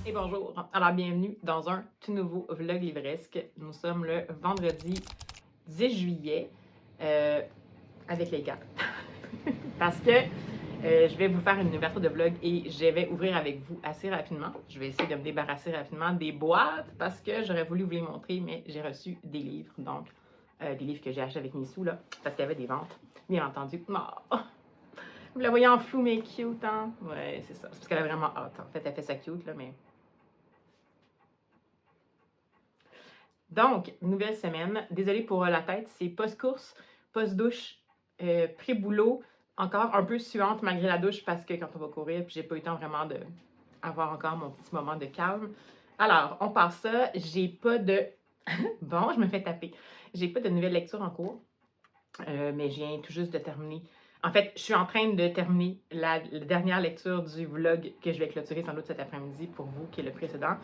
Et bonjour, alors bienvenue dans un tout nouveau vlog livresque. Nous sommes le vendredi 10 juillet avec les cartes. Parce que je vais vous faire une ouverture de vlog et je vais ouvrir avec vous assez rapidement. Je vais essayer de me débarrasser rapidement des boîtes parce que j'aurais voulu vous les montrer, mais j'ai reçu des livres, donc des livres que j'ai achetés avec mes sous là, parce qu'il y avait des ventes, bien entendu. Oh, vous la voyez en flou mais cute, hein? Ouais, c'est ça. C'est parce qu'elle a vraiment hâte. En fait, elle fait ça cute là, mais... Donc, nouvelle semaine. Désolée pour la tête, c'est post-course, post-douche, pré-boulot, encore un peu suante malgré la douche parce que quand on va courir, puis j'ai pas eu le temps vraiment d'avoir encore mon petit moment de calme. Alors, on passe ça. J'ai pas de... Bon, je me fais taper. J'ai pas de nouvelle lecture en cours, mais je viens tout juste de terminer. En fait, je suis en train de terminer la dernière lecture du vlog que je vais clôturer sans doute cet après-midi pour vous, qui est le précédent.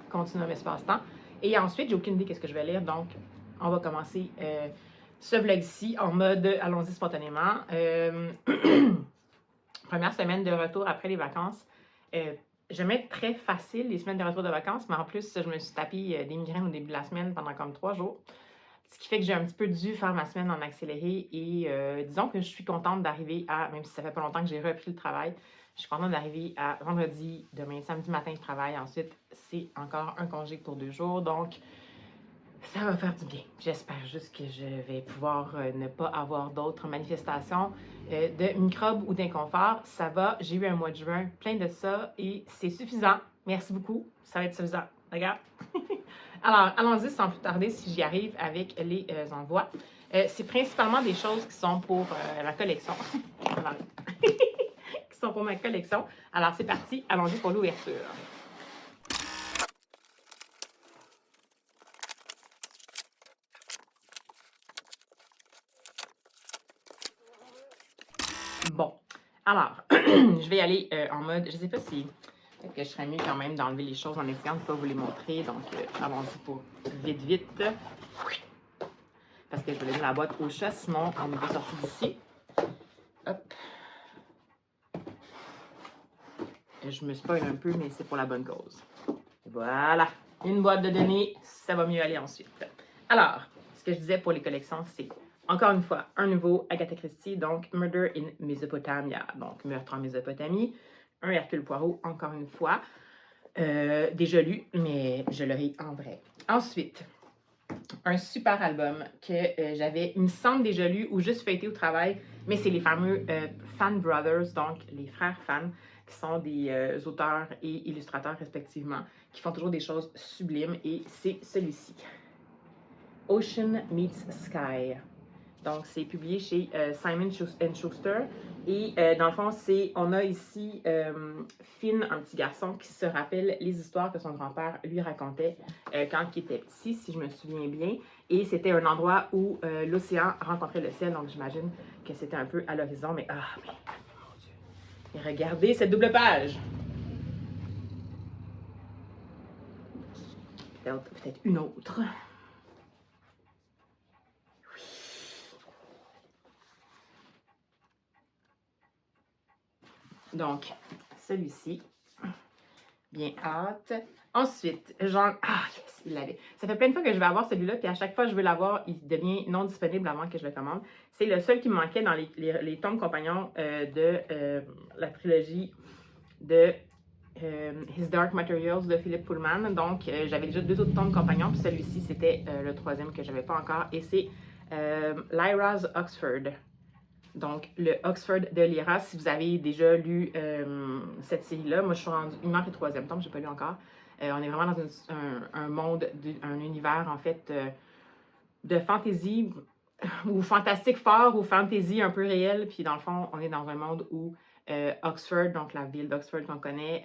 Continuum espace-temps. Et ensuite, j'ai aucune idée qu'est-ce que je vais lire, donc on va commencer ce vlog-ci en mode allons-y spontanément. Première semaine de retour après les vacances. Je vais mettre très facile les semaines de retour de vacances, mais en plus, je me suis tapé des migraines au début de la semaine pendant comme 3 jours. Ce qui fait que j'ai un petit peu dû faire ma semaine en accéléré et disons que je suis contente d'arriver à, même si ça fait pas longtemps que j'ai repris le travail, je suis contente d'arriver à vendredi, demain, samedi matin, je travaille. Ensuite, c'est encore un congé pour 2 jours, donc ça va faire du bien. J'espère juste que je vais pouvoir ne pas avoir d'autres manifestations de microbes ou d'inconfort. Ça va, j'ai eu un mois de juin plein de ça et c'est suffisant. Merci beaucoup, ça va être suffisant. Regarde. Alors, allons-y sans plus tarder si j'y arrive avec les envois. C'est principalement des choses qui sont pour la collection. Qui sont pour ma collection. Alors, c'est parti, allons-y pour l'ouverture. Bon, alors, je vais y aller en mode, je sais pas si, peut-être que je serais mieux quand même d'enlever les choses en essayant de ne pas vous les montrer, donc allons-y pour vite, vite. Parce que je vais laisser la boîte au chat, sinon on n'est pas sorti d'ici. Hop. Je me spoil un peu, mais c'est pour la bonne cause. Voilà, une boîte de données, ça va mieux aller ensuite. Alors, ce que je disais pour les collections, c'est encore une fois un nouveau Agatha Christie, donc Murder in Mesopotamia, donc Meurtre en Mésopotamie, un Hercule Poirot, encore une fois, déjà lu, mais je l'aurai en vrai. Ensuite, un super album que j'avais, il me semble, déjà lu ou juste feuilleté au travail, mais c'est les fameux Fan Brothers, donc les frères fans, qui sont des auteurs et illustrateurs respectivement, qui font toujours des choses sublimes, et c'est celui-ci. Ocean Meets Sky. Donc, c'est publié chez Simon Schuster. Et dans le fond, on a ici Finn, un petit garçon qui se rappelle les histoires que son grand-père lui racontait quand il était petit, si je me souviens bien. Et c'était un endroit où l'océan rencontrait le ciel, donc j'imagine que c'était un peu à l'horizon. Mais mon Dieu. Et regardez cette double page. Peut-être une autre. Donc, celui-ci. Bien hâte. Ensuite, genre, ah, yes, il l'avait. Ça fait plein de fois que je vais avoir celui-là, puis à chaque fois que je veux l'avoir, il devient non disponible avant que je le commande. C'est le seul qui me manquait dans les tomes compagnons de la trilogie de His Dark Materials de Philip Pullman. Donc, j'avais déjà 2 autres tomes compagnons, puis celui-ci, c'était le 3e que je n'avais pas encore, et c'est Lyra's Oxford. Donc, le Oxford de Lyra, si vous avez déjà lu cette série-là, moi je suis rendue, il manque le 3e tome, je n'ai pas lu encore. On est vraiment dans un monde, un univers en fait de fantasy ou fantastique fort ou fantasy un peu réel. Puis dans le fond, on est dans un monde où Oxford, donc la ville d'Oxford qu'on connaît,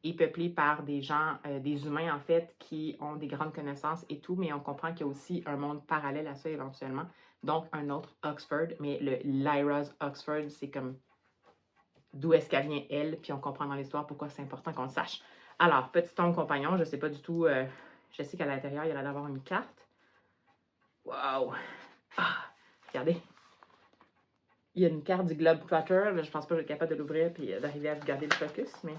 est peuplée par des gens, des humains en fait, qui ont des grandes connaissances et tout, mais on comprend qu'il y a aussi un monde parallèle à ça éventuellement. Donc, un autre Oxford, mais le Lyra's Oxford, c'est comme d'où est-ce qu'elle vient elle, puis on comprend dans l'histoire pourquoi c'est important qu'on le sache. Alors, petit tome compagnon, je ne sais pas du tout, je sais qu'à l'intérieur, il y a l'air d'avoir une carte. Wow! Ah, regardez. Il y a une carte du Globetrotter, je pense pas que je vais être capable de l'ouvrir puis d'arriver à garder le focus, mais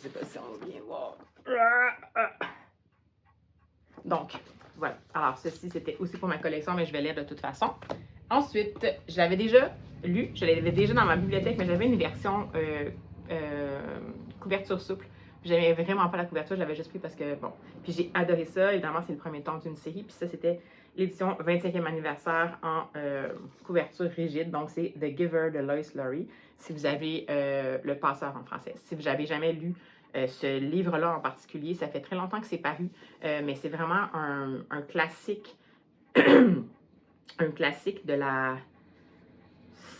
sais pas si on va bien voir. Donc, voilà. Alors, ceci, c'était aussi pour ma collection, mais je vais lire de toute façon. Ensuite, je l'avais déjà lu, je l'avais déjà dans ma bibliothèque, mais j'avais une version couverture souple. J'aimais vraiment pas la couverture, j'avais juste pris parce que, bon. Puis j'ai adoré ça. Évidemment, c'est le premier tome d'une série. Puis ça, c'était l'édition 25e anniversaire en couverture rigide. Donc, c'est The Giver de Lois Lowry, si vous avez Le Passeur en français. Si vous n'avez jamais lu ce livre-là en particulier, ça fait très longtemps que c'est paru, mais c'est vraiment un classique, un classique de la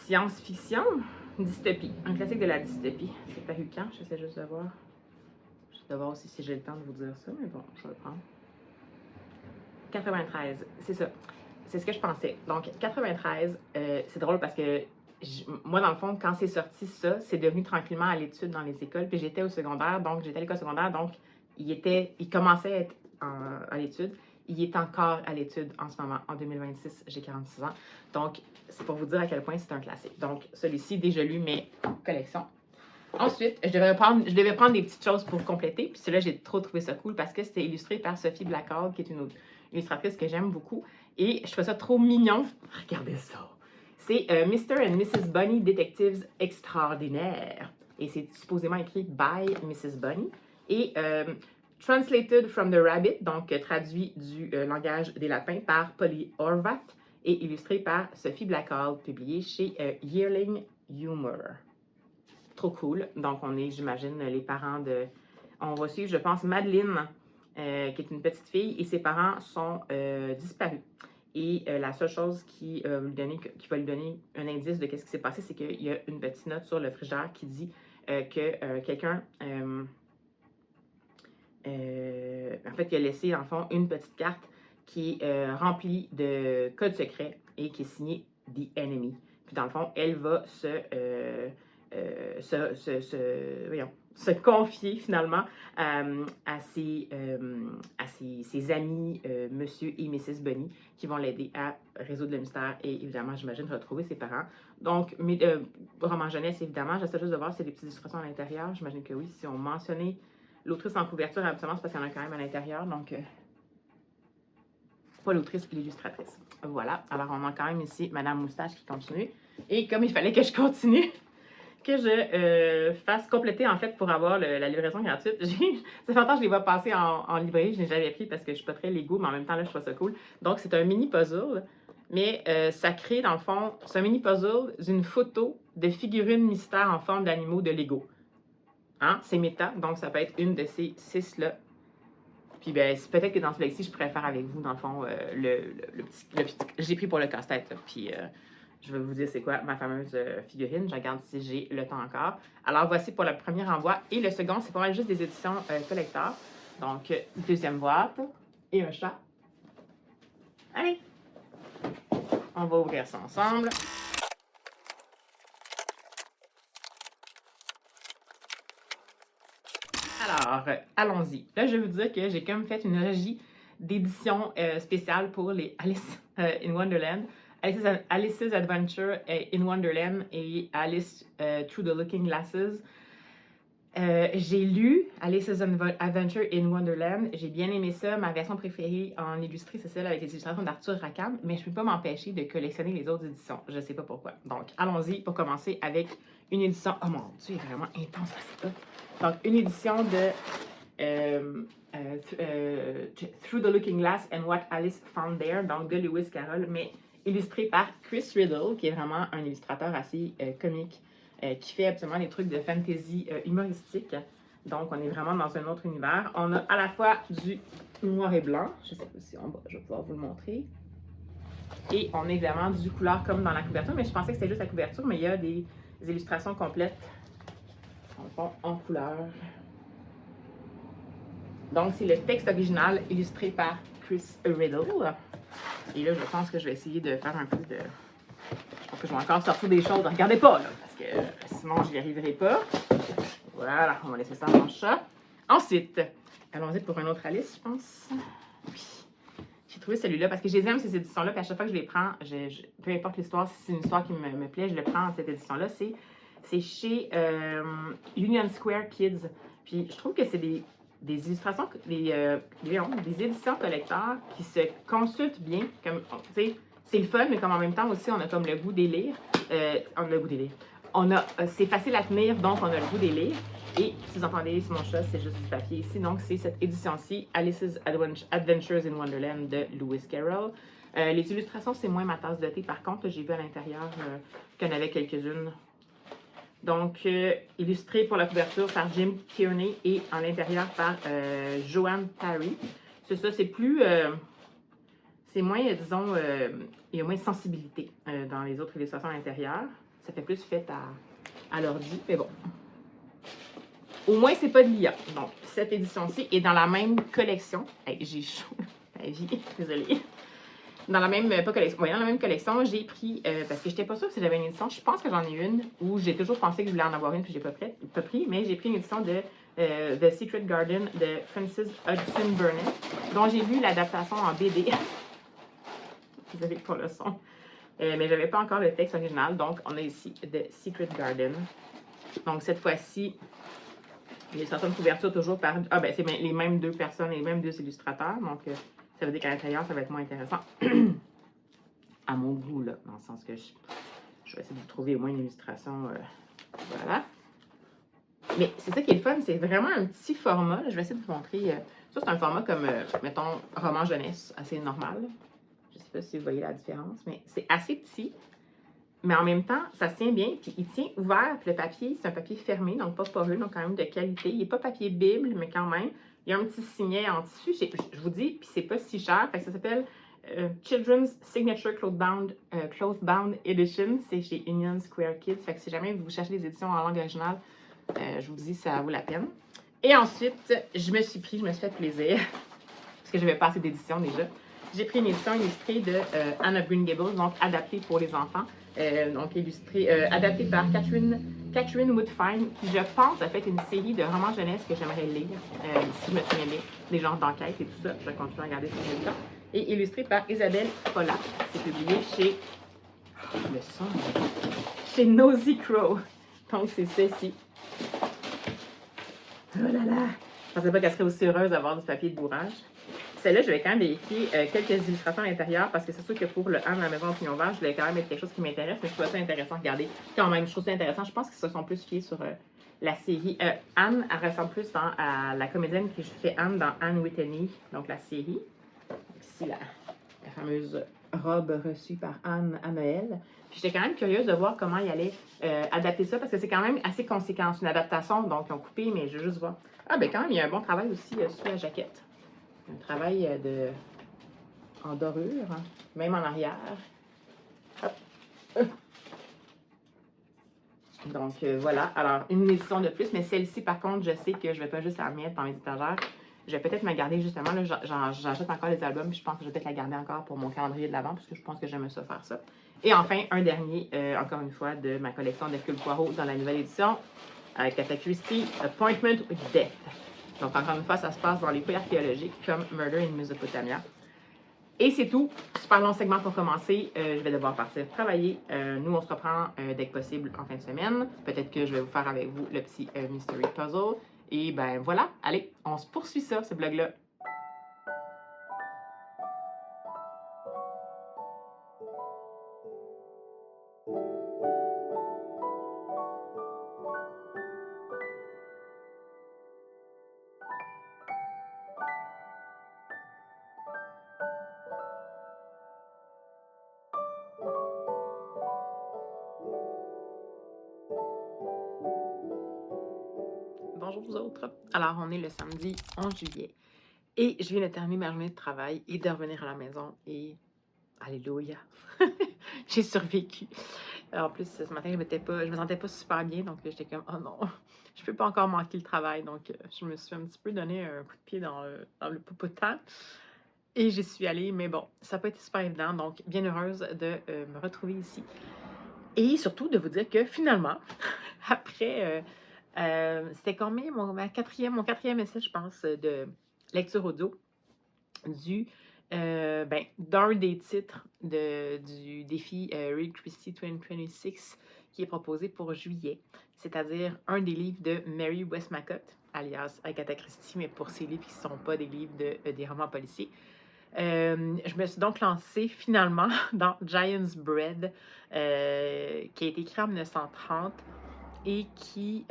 science-fiction, dystopie. Un classique de la dystopie. C'est paru quand? J'essaie juste de voir. Je vais voir aussi si j'ai le temps de vous dire ça, mais bon, je vais le prendre. 93, c'est ça. C'est ce que je pensais. Donc, 93, c'est drôle parce que moi, dans le fond, quand c'est sorti ça, c'est devenu tranquillement à l'étude dans les écoles. Puis j'étais au secondaire, donc j'étais à l'école secondaire, donc il commençait à être à l'étude. Il est encore à l'étude en ce moment, en 2026, j'ai 46 ans. Donc, c'est pour vous dire à quel point c'est un classique. Donc, celui-ci, déjà lu, mes collections. Ensuite, je devais prendre des petites choses pour compléter. Puis celui-là, j'ai trop trouvé ça cool parce que c'était illustré par Sophie Blackard, qui est une illustratrice que j'aime beaucoup. Et je trouve ça trop mignon. Regardez ça. C'est Mr. and Mrs. Bunny Detectives Extraordinaires. Et c'est supposément écrit by Mrs. Bunny. Et Translated from the Rabbit, donc traduit du langage des lapins par Polly Horvath et illustré par Sophie Blackard, publié chez Yearling Humor. Trop cool. Donc, on est, j'imagine, les parents de... On va suivre, je pense, Madeleine, qui est une petite fille, et ses parents sont disparus. Et la seule chose qui va lui donner un indice de ce qui s'est passé, c'est qu'il y a une petite note sur le frigidaire qui dit que quelqu'un... en fait, il a laissé, en fond, une petite carte qui est remplie de codes secrets et qui est signée The Enemy. Puis, dans le fond, elle va se confier finalement à ses amis, Monsieur et Mrs. Bunny, qui vont l'aider à résoudre le mystère et évidemment, j'imagine, retrouver ses parents. Donc, roman jeunesse, évidemment, j'essaie juste de voir s'il y a des petites illustrations à l'intérieur. J'imagine que oui, si on mentionnait l'autrice en couverture, absolument, c'est parce qu'il y en a quand même à l'intérieur. Donc, pas l'autrice, l'illustratrice. Voilà. Alors, on a quand même ici Madame Moustache qui continue. Et comme il fallait que je continue, que je fasse compléter, en fait, pour avoir la livraison gratuite. Ça fait longtemps que je les vois passer en librairie. Je n'ai jamais pris parce que je ne suis pas très Lego, mais en même temps, là, je trouve ça cool. Donc, c'est un mini puzzle. Mais ça crée, dans le fond, c'est un mini puzzle d'une photo de figurines mystères en forme d'animaux de Lego. Hein? C'est méta, donc ça peut être une de ces 6-là. Puis ben, peut-être que dans celui-ci, je pourrais faire avec vous, dans le fond, le petit j'ai pris pour le casse-tête. Puis je vais vous dire c'est quoi ma fameuse figurine. Je regarde si j'ai le temps encore. Alors voici pour le premier envoi. Et le second, c'est pour moi juste des éditions collector. Donc, deuxième boîte et un chat. Allez! On va ouvrir ça ensemble. Alors, allons-y. Là, je vais vous dire que j'ai comme fait une régie d'édition spéciale pour les Alice in Wonderland, Alice's Adventure in Wonderland et Alice Through the Looking Glasses. J'ai lu Alice's Adventure in Wonderland. J'ai bien aimé ça. Ma version préférée en illustré, c'est celle avec les illustrations d'Arthur Rackham, mais je ne peux pas m'empêcher de collectionner les autres éditions. Je ne sais pas pourquoi. Donc, allons-y pour commencer avec une édition... Oh mon Dieu, elle est vraiment intense, c'est ça. Donc, une édition de Through the Looking Glass and What Alice Found There, donc de Lewis Carroll, mais illustrée par Chris Riddle, qui est vraiment un illustrateur assez comique, qui fait absolument des trucs de fantasy humoristique. Donc, on est vraiment dans un autre univers. On a à la fois du noir et blanc. Je sais pas si je vais pouvoir vous le montrer. Et on a évidemment du couleur comme dans la couverture, mais je pensais que c'était juste la couverture, mais il y a des illustrations complètes en couleur. Donc, c'est le texte original illustré par Chris Riddle. Et là, je pense que je vais essayer de faire un peu de... Je pense que je vais encore sortir des choses. Regardez pas, là, parce que sinon, je n'y arriverai pas. Voilà, on va laisser ça dans le chat. Ensuite, allons-y pour un autre Alice, je pense. Oui. J'ai trouvé celui-là parce que je les aime, ces éditions-là, puis à chaque fois que je les prends, peu importe l'histoire, si c'est une histoire qui me plaît, je le prends, cette édition-là. C'est chez Union Square Kids. Puis je trouve que c'est des illustrations, des éditions collecteurs qui se consultent bien. Comme, tu sais, c'est le fun, mais comme en même temps aussi, on a comme le goût des lire. On a le goût des lire. C'est facile à tenir, donc on a le goût des lire. Et si vous entendez, c'est mon chat, c'est juste du papier ici. Donc, c'est cette édition-ci, Alice's Adventures in Wonderland de Lewis Carroll. Les illustrations, c'est moins ma tasse de thé. Par contre, j'ai vu à l'intérieur qu'il y en avait quelques-unes. Donc, illustré pour la couverture par Jim Kearney et en l'intérieur par Joanne Parry. C'est ça, c'est plus... c'est moins, disons, il y a moins de sensibilité dans les autres illustrations à l'intérieur. Ça fait plus fait à l'ordi, mais bon. Au moins, c'est pas de l'IA. Donc, cette édition-ci est dans la même collection. Hey, j'ai chaud. Désolée. Dans la même, pas collection, oui, dans la même collection, j'ai pris, parce que j'étais pas sûre si j'avais une édition, je pense que j'en ai une, où j'ai toujours pensé que je voulais en avoir une, puis j'ai pas pris, mais j'ai pris une édition de The Secret Garden de Frances Hodgson Burnett, dont j'ai vu l'adaptation en BD. Désolée pour le son. Mais j'avais pas encore le texte original, donc on a ici The Secret Garden. Donc cette fois-ci, l'illustration de couverture toujours par... Ah ben c'est les mêmes deux personnes, les mêmes deux illustrateurs, donc ça veut dire qu'à l'intérieur, ça va être moins intéressant. À mon goût, là, dans le sens que je vais essayer de vous trouver au moins une illustration. Voilà. Mais c'est ça qui est le fun, c'est vraiment un petit format. Là. Je vais essayer de vous montrer. Ça, c'est un format comme, mettons, roman jeunesse, assez normal. Je ne sais pas si vous voyez la différence, mais c'est assez petit. Mais en même temps, ça se tient bien. Puis il tient ouvert. Puis le papier, c'est un papier fermé, donc pas poreux, donc quand même de qualité. Il n'est pas papier Bible, mais quand même. Il y a un petit signet en tissu. Je vous dis, puis c'est pas si cher. Fait que ça s'appelle Children's Signature Clothbound Edition. C'est chez Union Square Kids. Fait que si jamais vous cherchez des éditions en langue originale, je vous dis, ça vaut la peine. Et ensuite, je me suis fait plaisir. Parce que je n'avais pas assez d'éditions déjà. J'ai pris une édition illustrée de Anne of Green Gables, donc adaptée pour les enfants. Donc adaptée par Catherine Woodfine, qui, je pense, a fait une série de romans jeunesse que j'aimerais lire, si je me souviens bien, des genres d'enquête et tout ça. Je vais continuer à regarder sur le temps. Et illustrée par Isabelle Pollack. C'est publié chez... Le son... Chez Nosy Crow. Donc, c'est ceci. Oh là là! Je pensais pas qu'elle serait aussi heureuse d'avoir du papier de bourrage. Celle-là, je vais quand même vérifier quelques illustrations à l'intérieur parce que c'est sûr que pour le Anne à la maison au pignon vert, je voulais quand même mettre quelque chose qui m'intéresse, mais je trouve ça intéressant. Regardez, quand même, je trouve ça intéressant. Je pense qu'ils se sont plus fiés sur la série. Anne, elle ressemble plus à la comédienne qui fait Anne dans Anne Whitney, donc la série. Ici, la fameuse robe reçue par Anne à Noël. Puis j'étais quand même curieuse de voir comment il allait adapter ça parce que c'est quand même assez conséquent. C'est une adaptation, donc ils ont coupé, mais je veux juste voir. Ah, ben quand même, il y a un bon travail aussi sous la jaquette. Un travail en dorure, hein, même en arrière. Hop. Donc voilà, alors une édition de plus, mais celle-ci par contre, je sais que je ne vais pas juste la mettre dans mes étagères. Je vais peut-être me garder justement, là, j'achète encore les albums, puis je pense que je vais peut-être la garder encore pour mon calendrier de l'avant, parce que je pense que j'aime ça faire ça. Et enfin, un dernier, encore une fois, de ma collection d'Hercule Poirot dans la nouvelle édition, avec Agatha Christie, Appointment with Death. Donc, encore une fois, ça se passe dans les faits archéologiques comme Murder in Mesopotamia. Et c'est tout. Super long segment pour commencer. Je vais devoir partir travailler. Nous, on se reprend dès que possible en fin de semaine. Peut-être que je vais vous faire avec vous le petit Mystery Puzzle. Et ben voilà. Allez, on se poursuit ça, ce blog-là. Bonjour vous autres. Alors, on est le samedi 11 juillet et je viens de terminer ma journée de travail et de revenir à la maison et... Alléluia! J'ai survécu. En plus, ce matin, je me sentais pas super bien, donc j'étais comme, oh non, je peux pas encore manquer le travail. Donc, je me suis un petit peu donné un coup de pied dans le popotin et j'y suis allée, mais bon, ça n'a pas été super évident, donc bien heureuse de me retrouver ici. Et surtout de vous dire que finalement, après... c'était combien mon quatrième essai, je pense, de lecture audio d'un des titres du défi Read Christie 2026 qui est proposé pour juillet, c'est-à-dire un des livres de Mary Westmacott, alias Agatha Christie, mais pour ses livres qui ne sont pas des livres des romans policiers. Je me suis donc lancée finalement dans Giant's Bread, qui a été écrit en 1930 et qui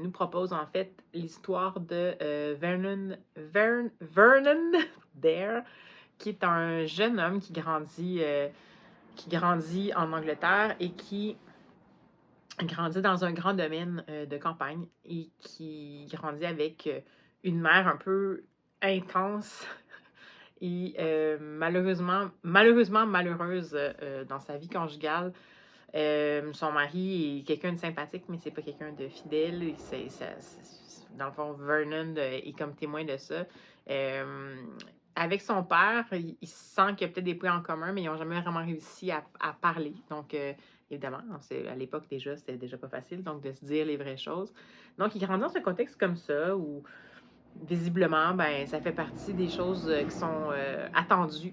nous propose en fait l'histoire de Vernon Dare, qui est un jeune homme qui grandit en Angleterre et qui grandit dans un grand domaine de campagne et qui grandit avec une mère un peu intense et malheureusement malheureuse dans sa vie conjugale. Son mari est quelqu'un de sympathique, mais c'est pas quelqu'un de fidèle. Et dans le fond, Vernon est comme témoin de ça. Avec son père, il sent qu'il y a peut-être des points en commun, mais ils n'ont jamais vraiment réussi à parler. Donc, évidemment, à l'époque déjà, c'était déjà pas facile, donc de se dire les vraies choses. Donc, il grandit dans ce contexte comme ça, où visiblement, ben, ça fait partie des choses qui sont attendues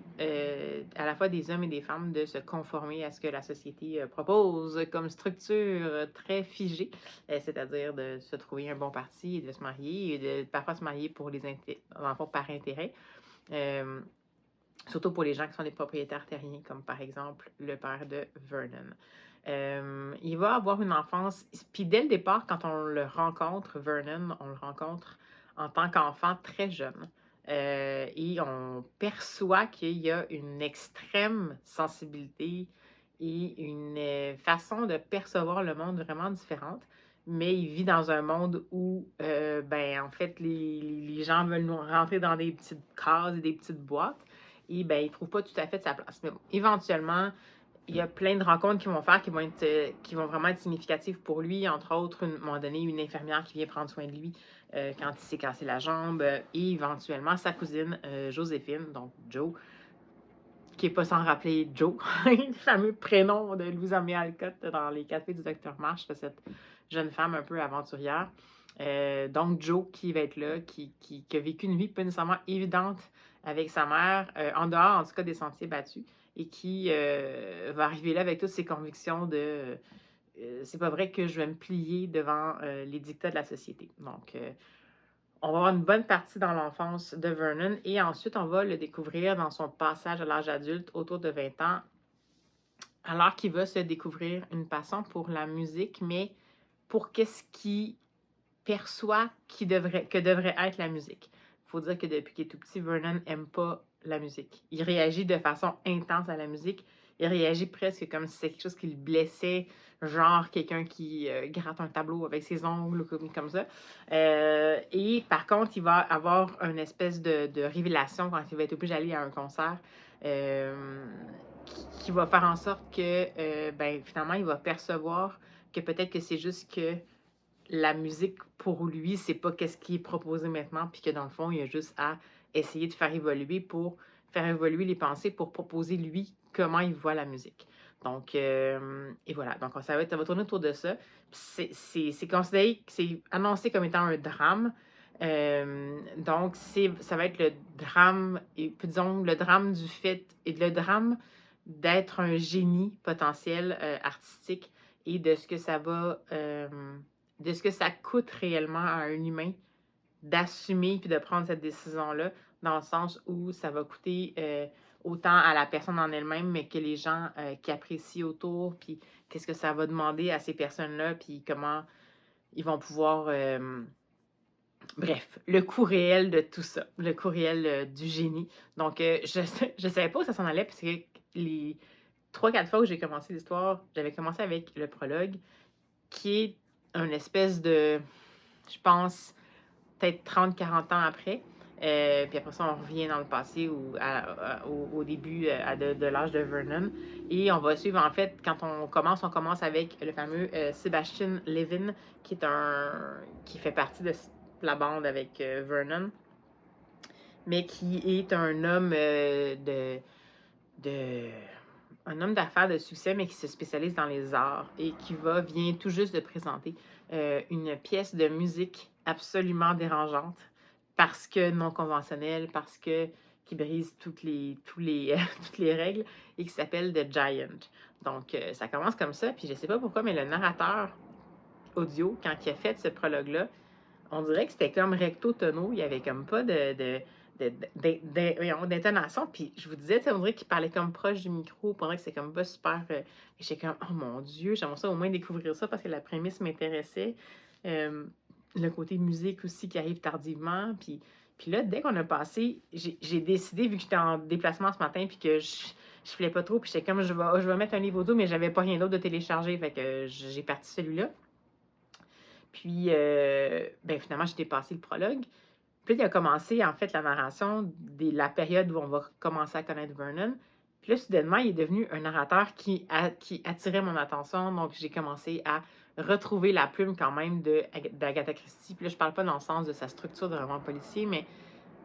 à la fois des hommes et des femmes de se conformer à ce que la société propose comme structure très figée, c'est-à-dire de se trouver un bon parti et de se marier et de parfois se marier pour par intérêt. Surtout pour les gens qui sont des propriétaires terriens, comme par exemple le père de Vernon. Il va avoir une enfance, puis dès le départ, quand on le rencontre, Vernon, on le rencontre en tant qu'enfant très jeune. Et on perçoit qu'il y a une extrême sensibilité et une façon de percevoir le monde vraiment différente. Mais il vit dans un monde où, ben, en fait, les gens veulent nous rentrer dans des petites cases et des petites boîtes. Et ben, il ne trouve pas tout à fait de sa place. Mais bon, éventuellement, il y a plein de rencontres qui vont vraiment être significatives pour lui. Entre autres, à un moment donné, une infirmière qui vient prendre soin de lui quand il s'est cassé la jambe. Et éventuellement, sa cousine Joséphine, donc Joe, qui n'est pas sans rappeler Joe, le fameux prénom de Louisa May Alcott dans les cafés du Docteur Marsh, cette jeune femme un peu aventurière. Donc Joe qui va être là, qui a vécu une vie pas nécessairement évidente avec sa mère, en dehors en tout cas des sentiers battus, et qui va arriver là avec toutes ses convictions de c'est pas vrai que je vais me plier devant les dictats de la société. Donc on va avoir une bonne partie dans l'enfance de Vernon et ensuite on va le découvrir dans son passage à l'âge adulte autour de 20 ans, alors qu'il va se découvrir une passion pour la musique, mais pour qu'est-ce qu'il perçoit que devrait être la musique. Il faut dire que depuis qu'il est tout petit, Vernon n'aime pas la musique. Il réagit de façon intense à la musique. Il réagit presque comme si c'était quelque chose qui le blessait, genre quelqu'un qui gratte un tableau avec ses ongles ou comme ça. Et par contre, il va avoir une espèce de révélation quand il va être obligé d'aller à un concert qui va faire en sorte que ben, finalement, il va percevoir que peut-être que c'est juste que la musique, pour lui, c'est pas qu'est-ce qui est proposé maintenant, puis que dans le fond, il y a juste à essayer de faire évoluer les pensées pour proposer, lui, comment il voit la musique. Donc, et voilà. Donc, ça va tourner autour de ça. C'est considéré, c'est annoncé comme étant un drame. Donc, ça va être le drame, et disons, le drame du fait, et le drame d'être un génie potentiel artistique et de ce que ça va... de ce que ça coûte réellement à un humain d'assumer puis de prendre cette décision-là, dans le sens où ça va coûter autant à la personne en elle-même, mais que les gens qui apprécient autour, puis qu'est-ce que ça va demander à ces personnes-là, puis comment ils vont pouvoir... bref, le coût réel de tout ça, le coût réel du génie. Donc, je ne savais pas où ça s'en allait, parce que les 3-4 fois où j'ai commencé l'histoire, j'avais commencé avec le prologue, qui est une espèce de, je pense, peut-être 30-40 ans après. Puis après ça, on revient dans le passé au début de l'âge de Vernon. Et on va suivre, en fait, quand on commence avec le fameux Sebastian Levin, qui fait partie de la bande avec Vernon, mais qui est un homme un homme d'affaires de succès, mais qui se spécialise dans les arts et qui vient tout juste de présenter une pièce de musique absolument dérangeante parce que non conventionnelle, parce que qui brise toutes les règles et qui s'appelle The Giant. Donc, ça commence comme ça, puis je sais pas pourquoi, mais le narrateur audio, quand il a fait ce prologue-là, on dirait que c'était comme recto tono, il y avait comme pas d'intonation, puis je vous disais, on dirait qu'il parlait comme proche du micro, pendant que c'est comme pas super... et j'étais comme, oh mon Dieu, j'aimerais ça au moins découvrir ça parce que la prémisse m'intéressait. Le côté musique aussi qui arrive tardivement, puis là, dès qu'on a passé, j'ai décidé, vu que j'étais en déplacement ce matin, puis que je filais pas trop, puis j'étais comme, je vais mettre un livre audio, mais j'avais pas rien d'autre de télécharger, fait que j'ai parti celui-là. Puis, ben, finalement, j'ai dépassé le prologue. Puis là, il a commencé, en fait, la narration de la période où on va commencer à connaître Vernon. Puis là, soudainement, il est devenu un narrateur qui attirait mon attention. Donc, j'ai commencé à retrouver la plume quand même d'Agatha Christie. Puis là, je parle pas dans le sens de sa structure de roman policier, mais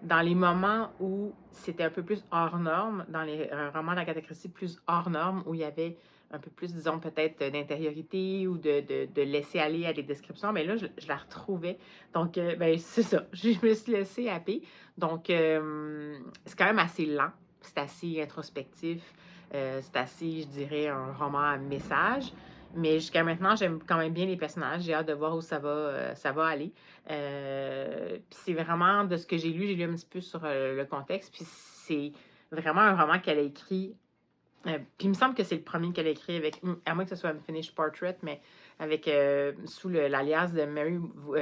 dans les moments où c'était un peu plus hors norme, dans les romans d'Agatha Christie plus hors norme, où il y avait un peu plus, disons, peut-être d'intériorité ou de laisser aller à des descriptions, mais là, je la retrouvais. Donc, ben, c'est ça. Je me suis laissée happer. Donc, c'est quand même assez lent. C'est assez introspectif. C'est assez, je dirais, un roman à message. Mais jusqu'à maintenant, j'aime quand même bien les personnages. J'ai hâte de voir où ça va aller. Puis c'est vraiment de ce que j'ai lu un petit peu sur le contexte. Puis c'est vraiment un roman qu'elle a écrit. Puis il me semble que c'est le premier qu'elle a écrit avec, à moins que ce soit Unfinished Portrait, mais avec sous l'alias de Mary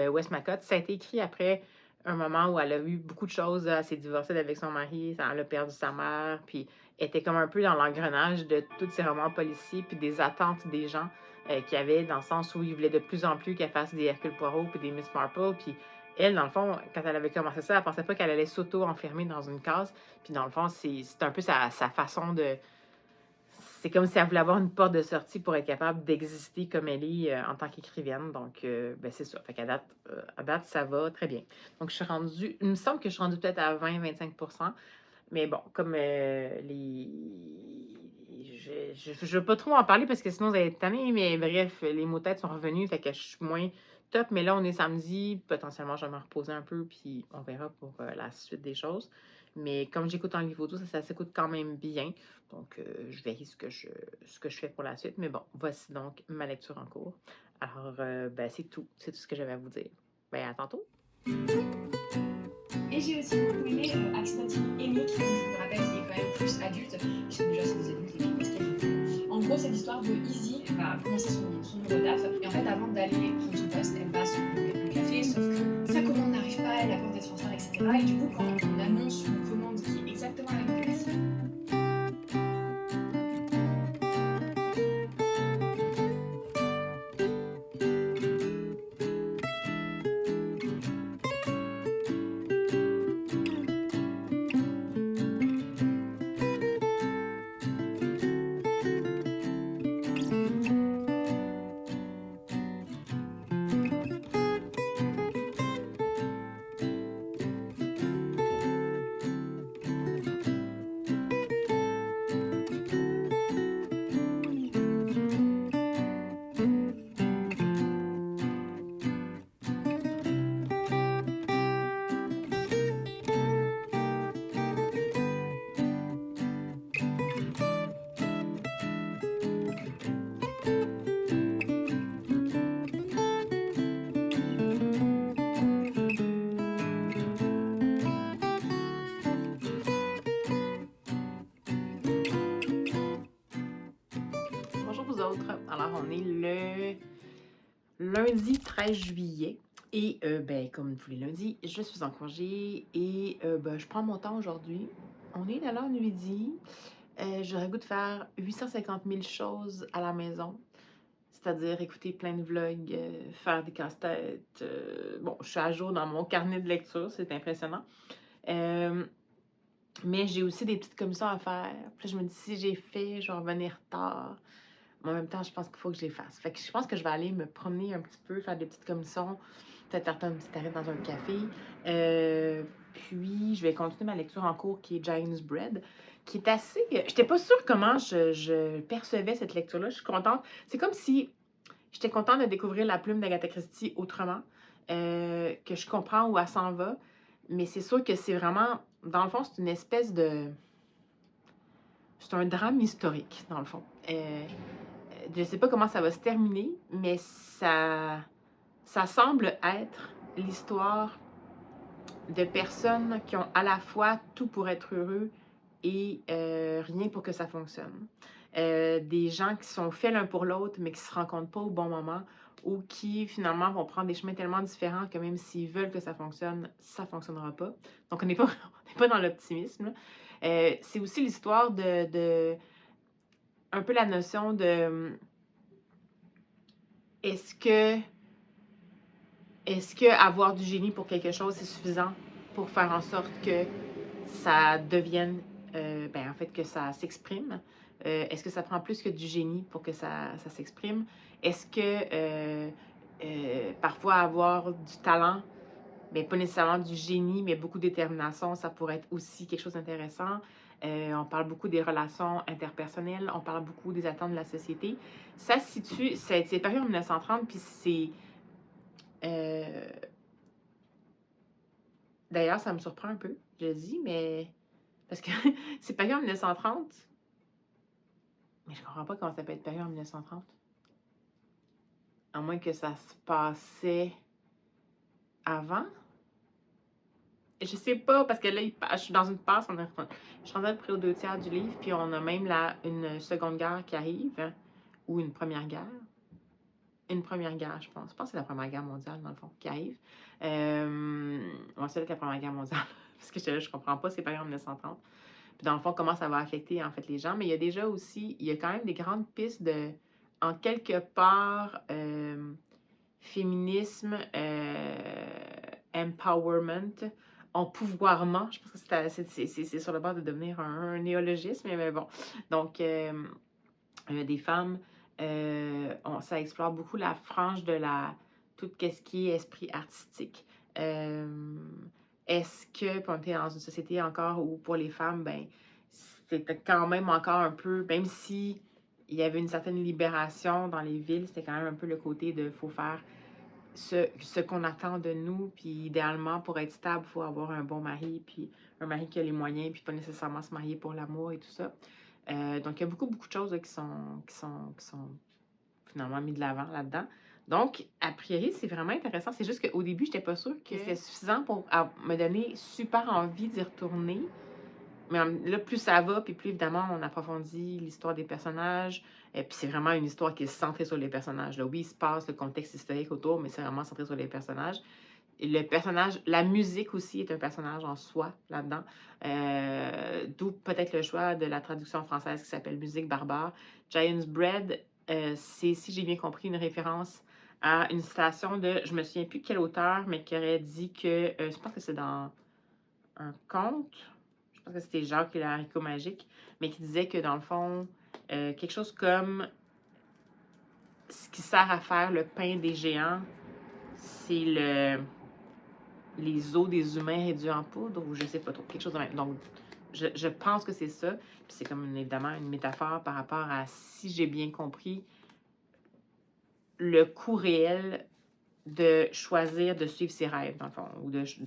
Westmacott. Ça a été écrit après un moment où elle a eu beaucoup de choses. Elle s'est divorcée avec son mari, elle a perdu sa mère, puis elle était comme un peu dans l'engrenage de tous ces romans policiers, puis des attentes des gens qu'il y avait, dans le sens où ils voulaient de plus en plus qu'elle fasse des Hercule Poirot, puis des Miss Marple, puis elle, dans le fond, quand elle avait commencé ça, elle pensait pas qu'elle allait s'auto-enfermer dans une case, puis dans le fond, c'est un peu sa façon de... C'est comme si elle voulait avoir une porte de sortie pour être capable d'exister comme elle est en tant qu'écrivaine. Donc, ben c'est ça. Fait qu'à date, ça va très bien. Donc, je suis rendue... Il me semble que je suis rendue peut-être à 20-25%. Mais bon, comme les... Je ne veux pas trop en parler parce que sinon, vous allez être tannés. Mais bref, les mots de tête sont revenus. Fait que je suis moins top. Mais là, on est samedi. Potentiellement, je vais me reposer un peu. Puis, on verra pour la suite des choses. Mais comme j'écoute en livre audio, ça s'écoute quand même bien. Donc, je verrai ce que je fais pour la suite. Mais bon, voici donc ma lecture en cours. Alors, ben, c'est tout. C'est tout ce que j'avais à vous dire. Ben, à tantôt. Et j'ai aussi beaucoup aimé Accidentally Amy, qui, je me rappelle, est quand même plus adulte. Je sais déjà, c'est des adultes, les films, parce qu'elle... En gros, c'est l'histoire de Izzy. Elle va commencer son nouveau taf. Et en fait, avant d'aller prendre son poste, elle va se prendre un café. Sauf que sa commande n'arrive pas, elle a peur d'être en retard, etc. Et du coup, quand on annonce une commande qui est exactement la même que Izzy, Alors, on est le lundi 13 juillet. Et, ben, comme tous les lundis, je suis en congé et ben, je prends mon temps aujourd'hui. On est à l'heure de midi. J'aurais le goût de faire 850 000 choses à la maison. C'est-à-dire écouter plein de vlogs, faire des casse-têtes. Bon, je suis à jour dans mon carnet de lecture, c'est impressionnant. Mais j'ai aussi des petites commissions à faire. Puis là, je me dis, si j'ai fait, je vais revenir tard. Mais en même temps, je pense qu'il faut que je les fasse. Fait que je pense que je vais aller me promener un petit peu, faire des petites commissions, peut-être faire un petit arrêt dans un café. Puis, je vais continuer ma lecture en cours qui est Giant's Bread, qui est assez... J'étais pas sûre comment je percevais cette lecture-là. Je suis contente. C'est comme si j'étais contente de découvrir la plume d'Agatha Christie autrement, que je comprends où elle s'en va. Mais c'est sûr que c'est vraiment... Dans le fond, c'est une espèce de... c'est un drame historique, dans le fond. Je ne sais pas comment ça va se terminer, mais ça semble être l'histoire de personnes qui ont à la fois tout pour être heureux et rien pour que ça fonctionne. Des gens qui sont faits l'un pour l'autre, mais qui ne se rencontrent pas au bon moment ou qui finalement vont prendre des chemins tellement différents que même s'ils veulent que ça fonctionne, ça ne fonctionnera pas. Donc on n'est pas, on n'est pas dans l'optimisme. C'est aussi l'histoire de un peu la notion de est-ce que avoir du génie pour quelque chose, c'est suffisant pour faire en sorte que ça devienne, en fait, que ça s'exprime? Est-ce que ça prend plus que du génie pour que ça s'exprime? Est-ce que parfois avoir du talent, mais pas nécessairement du génie, mais beaucoup de détermination, ça pourrait être aussi quelque chose d'intéressant? On parle beaucoup des relations interpersonnelles, on parle beaucoup des attentes de la société. Ça se situe, c'est paru en 1930, puis c'est... D'ailleurs, ça me surprend un peu, je le dis, mais... Parce que c'est paru en 1930, mais je comprends pas comment ça peut être paru en 1930. À moins que ça se passait avant. Je sais pas, parce que là, je suis dans une passe, je suis rendue près aux 2 tiers du livre, puis on a même là une seconde guerre qui arrive, ou une première guerre. Une première guerre, je pense. Je pense que c'est la Première Guerre mondiale, dans le fond, qui arrive. On va se dire la Première Guerre mondiale, parce que je comprends pas, c'est paru en 1930. Puis dans le fond, comment ça va affecter en fait les gens. Mais il y a déjà aussi, il y a quand même des grandes pistes de, en quelque part, féminisme, empowerment, empouvoirment. Je pense que c'est sur le bord de devenir un néologisme, mais bon. Donc, des femmes, ça explore beaucoup la frange de tout ce qui est esprit artistique. Est-ce que, puis on était dans une société encore où pour les femmes, ben, c'était quand même encore un peu, même si il y avait une certaine libération dans les villes, c'était quand même un peu le côté de faut faire ce qu'on attend de nous, puis idéalement, pour être stable, il faut avoir un bon mari, puis un mari qui a les moyens, puis pas nécessairement se marier pour l'amour et tout ça. Donc, il y a beaucoup de choses là, qui sont finalement mis de l'avant là-dedans. Donc, a priori, c'est vraiment intéressant. C'est juste qu'au début, je n'étais pas sûre que c'était suffisant pour me donner super envie d'y retourner. Mais là, plus ça va, puis plus évidemment, on approfondit l'histoire des personnages. Et puis c'est vraiment une histoire qui est centrée sur les personnages. Là. Oui, il se passe le contexte historique autour, mais c'est vraiment centré sur les personnages. Et le personnage, la musique aussi est un personnage en soi là-dedans. D'où peut-être le choix de la traduction française qui s'appelle Musique barbare. Giant's Bread, c'est, si j'ai bien compris, une référence à une citation de, je me souviens plus quel auteur, mais qui aurait dit que, je pense que c'est dans un conte, je pense que c'était Jacques et le haricot magique, mais qui disait que dans le fond, quelque chose comme ce qui sert à faire le pain des géants, c'est les os des humains réduits en poudre, ou je sais pas trop, quelque chose de même. Donc, je pense que c'est ça. Puis c'est comme évidemment une métaphore par rapport à, si j'ai bien compris, le coût réel de choisir de suivre ses rêves, dans le fond,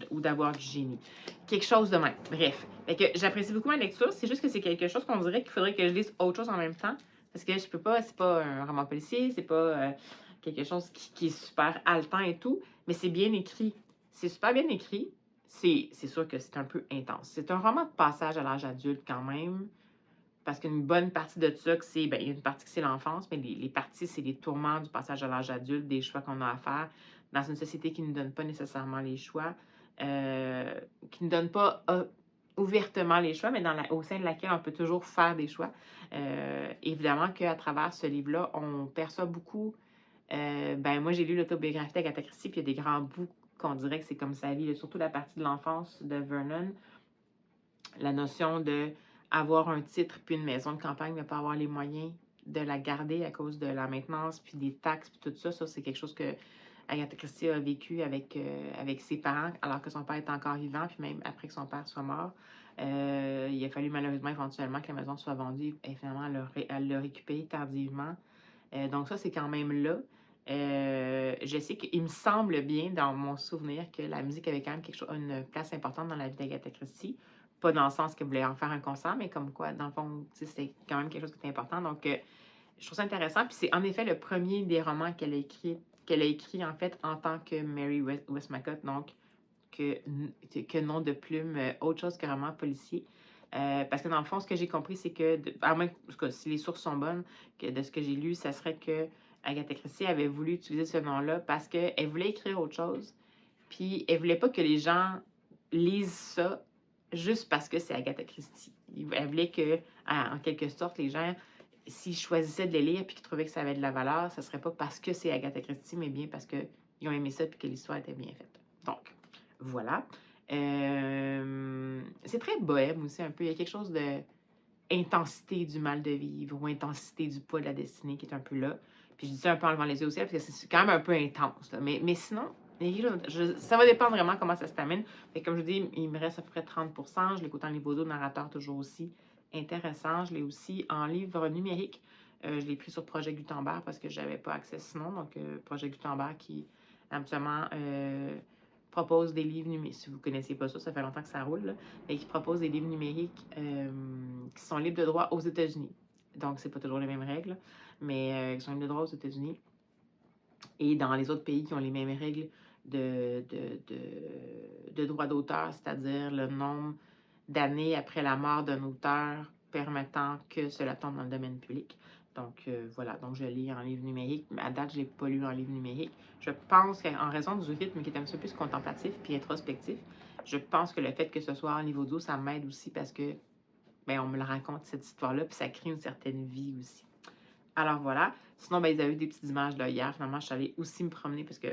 ou d'avoir du génie. Quelque chose de même. Bref. Fait que j'apprécie beaucoup ma lecture. C'est juste que c'est quelque chose qu'on dirait qu'il faudrait que je lise autre chose en même temps. Parce que je peux pas, c'est pas un roman policier, c'est pas quelque chose qui est super haletant et tout, mais c'est bien écrit. C'est super bien écrit. C'est sûr que c'est un peu intense. C'est un roman de passage à l'âge adulte quand même. Parce qu'une bonne partie de ça, c'est, ben, il y a une partie que c'est l'enfance, mais les parties, c'est les tourments du passage à l'âge adulte, des choix qu'on a à faire dans une société qui ne nous donne pas nécessairement les choix, qui ne donne pas ouvertement les choix, mais au sein de laquelle on peut toujours faire des choix. Évidemment qu'à travers ce livre-là, on perçoit beaucoup. Moi, j'ai lu l'autobiographie d'Agatha Christie, puis il y a des grands bouts qu'on dirait que c'est comme sa vie, surtout la partie de l'enfance de Vernon. La notion de avoir un titre puis une maison de campagne, mais pas avoir les moyens de la garder à cause de la maintenance puis des taxes puis tout ça. Ça, c'est quelque chose que Agatha Christie a vécu avec ses parents alors que son père était encore vivant, puis même après que son père soit mort. Il a fallu malheureusement éventuellement que la maison soit vendue et finalement elle l'a récupérée tardivement. Donc ça, c'est quand même là. Je sais qu'il me semble bien, dans mon souvenir, que la musique avait quand même une place importante dans la vie d'Agatha Christie. Pas dans le sens qu'elle voulait en faire un concert, mais comme quoi, dans le fond, c'était quand même quelque chose qui était important. Donc, je trouve ça intéressant. Puis c'est en effet le premier des romans qu'elle a écrit en fait en tant que Mary Westmacott, donc que nom de plume, autre chose que roman policier. Parce que dans le fond, ce que j'ai compris, c'est que, à moins que si les sources sont bonnes, que de ce que j'ai lu, ça serait que Agatha Christie avait voulu utiliser ce nom-là parce qu'elle voulait écrire autre chose. Puis elle voulait pas que les gens lisent ça juste parce que c'est Agatha Christie. Elle voulait que, en quelque sorte, les gens, s'ils choisissaient de les lire puis qu'ils trouvaient que ça avait de la valeur, ce serait pas parce que c'est Agatha Christie, mais bien parce qu'ils ont aimé ça puis que l'histoire était bien faite. Donc, voilà. C'est très bohème aussi, un peu. Il y a quelque chose de intensité du mal de vivre ou intensité du poids de la destinée qui est un peu là. Puis je dis ça un peu en levant les yeux au ciel parce que c'est quand même un peu intense. Là. Mais sinon, ça va dépendre vraiment comment ça se termine. Fait comme je dis, il me reste à peu près 30%. Je l'écoute en niveau 2, narrateur toujours aussi intéressant. Je l'ai aussi en livre numérique. Je l'ai pris sur Projet Gutenberg parce que je n'avais pas accès sinon. Donc, Projet Gutenberg qui, absolument, propose des livres numériques. Si vous ne connaissez pas ça, ça fait longtemps que ça roule. Là, et qui propose des livres numériques qui sont libres de droit aux États-Unis. Donc, c'est pas toujours les mêmes règles, mais qui sont libres de droit aux États-Unis. Et dans les autres pays qui ont les mêmes règles de droit d'auteur, c'est-à-dire le nombre d'années après la mort d'un auteur permettant que cela tombe dans le domaine public. Donc, voilà. Donc, je lis en livre numérique. Mais à date, je ne l'ai pas lu en livre numérique. Je pense qu'en raison du rythme qui est un petit peu plus contemplatif puis introspectif, je pense que le fait que ce soit en niveau 12, ça m'aide aussi parce que, ben, on me le raconte, cette histoire-là, puis ça crée une certaine vie aussi. Alors voilà. Sinon, ben, ils avaient eu des petites images là, hier. Finalement, je suis allée aussi me promener parce que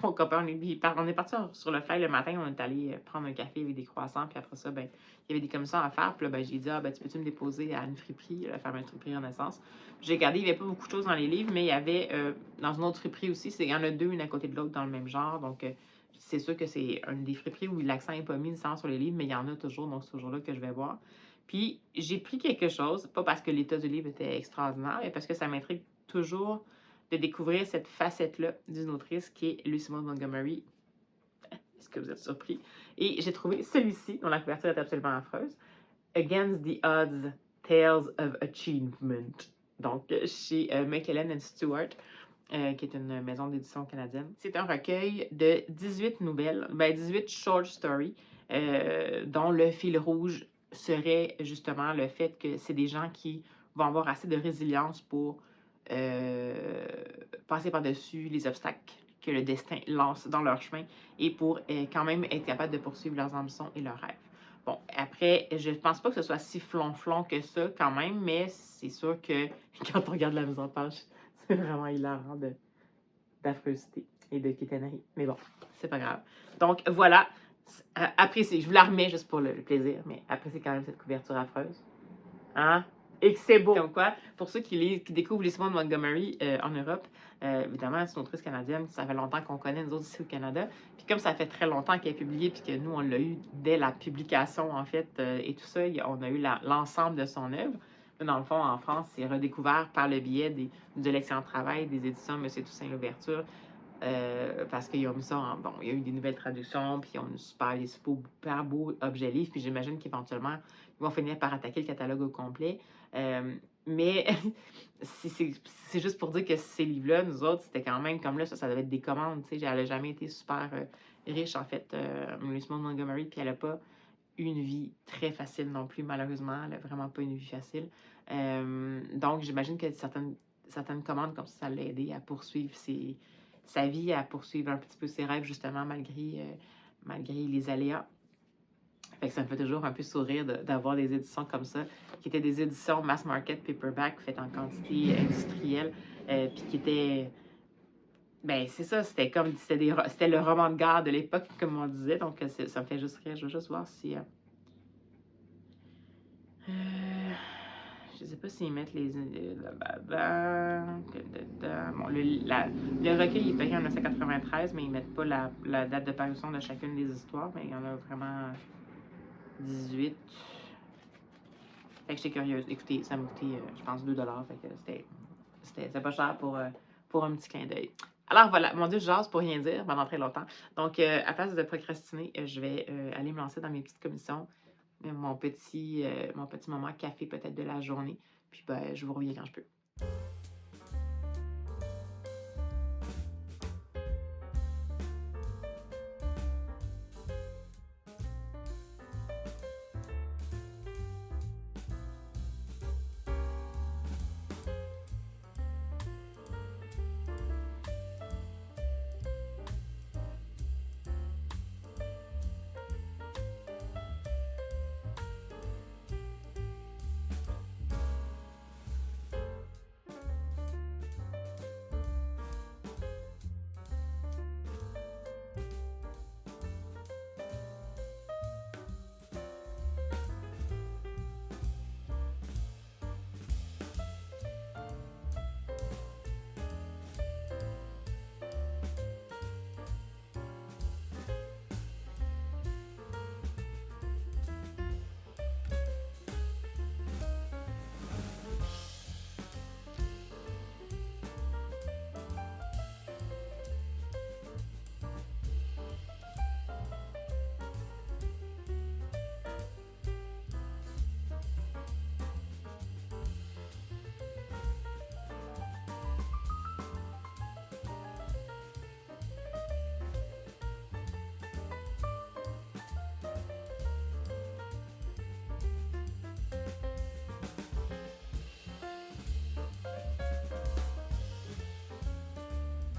mon copain, on est parti sur le fly le matin. On est allé prendre un café avec des croissants. Puis après ça, ben, il y avait des commissions à faire. Puis là, ben, j'ai dit, ben, tu peux-tu me déposer à une friperie, la fameuse friperie Renaissance. J'ai regardé, il n'y avait pas beaucoup de choses dans les livres, mais il y avait dans une autre friperie aussi. Il y en a deux, une à côté de l'autre dans le même genre. Donc, c'est sûr que c'est une des friperies où l'accent n'est pas mis nécessairement sur les livres, mais il y en a toujours. Donc, c'est toujours là que je vais voir. Puis, j'ai pris quelque chose, pas parce que l'état du livre était extraordinaire, mais parce que ça m'intrigue toujours de découvrir cette facette-là d'une autrice qui est Lucy Maud Montgomery. Est-ce que vous êtes surpris? Et j'ai trouvé celui-ci, dont la couverture est absolument affreuse, Against the Odds, Tales of Achievement. Donc, chez Macmillan Stewart, qui est une maison d'édition canadienne. C'est un recueil de 18 nouvelles, 18 short stories, dont le fil rouge serait justement le fait que c'est des gens qui vont avoir assez de résilience pour passer par-dessus les obstacles que le destin lance dans leur chemin et pour quand même être capable de poursuivre leurs ambitions et leurs rêves. Bon, après, je ne pense pas que ce soit si flonflon que ça quand même, mais c'est sûr que quand on regarde la mise en page, c'est vraiment hilarant d'affreusité et de quétainerie. Mais bon, c'est pas grave. Donc voilà, appréciez. Je vous la remets juste pour le plaisir, mais appréciez quand même cette couverture affreuse. Hein? Et que c'est beau. Comme quoi, pour ceux qui découvrent Lucy Maud Montgomery en Europe, évidemment, c'est une autrice canadienne, ça fait longtemps qu'on connaît, nous autres ici au Canada. Puis comme ça fait très longtemps qu'elle est publiée, puis que nous, on l'a eu dès la publication, en fait, et tout ça, on a eu l'ensemble de son œuvre. Dans le fond, en France, c'est redécouvert par le biais de l'excellent travail des éditions M. Toussaint Louverture, parce qu'ils ont mis ça en... Bon, il y a eu des nouvelles traductions, puis ils ont des super beaux objets livres, puis j'imagine qu'éventuellement, ils vont finir par attaquer le catalogue au complet. Mais c'est juste pour dire que ces livres-là, nous autres, c'était quand même comme là, ça devait être des commandes. Tu sais, elle n'a jamais été super riche, en fait, Lucy Maud Montgomery, puis elle n'a pas eu une vie très facile non plus, malheureusement. Elle n'a vraiment pas une vie facile. Donc, j'imagine que certaines commandes comme ça l'a aidé à poursuivre sa vie, à poursuivre un petit peu ses rêves, justement, malgré les aléas. Fait que ça me fait toujours un peu sourire d'avoir des éditions comme ça, qui étaient des éditions mass market paperback faites en quantité industrielle, puis qui étaient... Ben, c'est ça, c'était le roman de gare de l'époque, comme on disait, donc ça me fait juste rire. Je veux juste voir si... je sais pas s'ils mettent les... Bon, le recueil est payé en 1993, mais ils mettent pas la date de parution de chacune des histoires, mais il y en a vraiment 18. Fait que j'étais curieuse. Écoutez, ça m'a coûté, je pense, 2 $. Fait que c'était pas cher pour un petit clin d'œil. Alors voilà, mon Dieu, je jase pour rien dire pendant très longtemps. Donc, à place de procrastiner, je vais aller me lancer dans mes petites commissions mon petit moment café peut-être de la journée. Puis ben, je vous reviens quand je peux.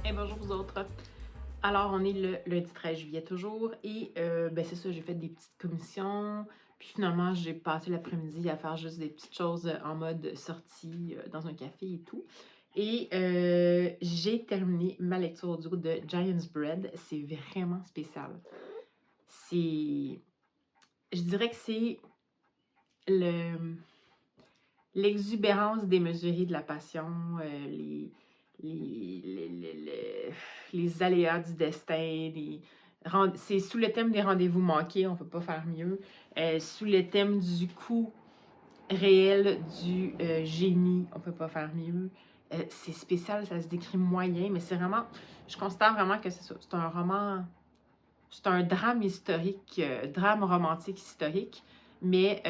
Et bonjour vous autres. Alors, on est le lundi 13 juillet toujours et ben c'est ça, j'ai fait des petites commissions. Puis finalement, j'ai passé l'après-midi à faire juste des petites choses en mode sortie dans un café et tout. Et j'ai terminé ma lecture audio de Giant's Bread. C'est vraiment spécial. Je dirais que c'est l'exubérance démesurée de la passion, les aléas du destin, c'est sous le thème des rendez-vous manqués, on ne peut pas faire mieux. Sous le thème du coût réel du génie, on ne peut pas faire mieux. C'est spécial, ça se décrit moyen, mais c'est vraiment, je considère vraiment que c'est ça. C'est un roman, c'est un drame historique, drame romantique historique, mais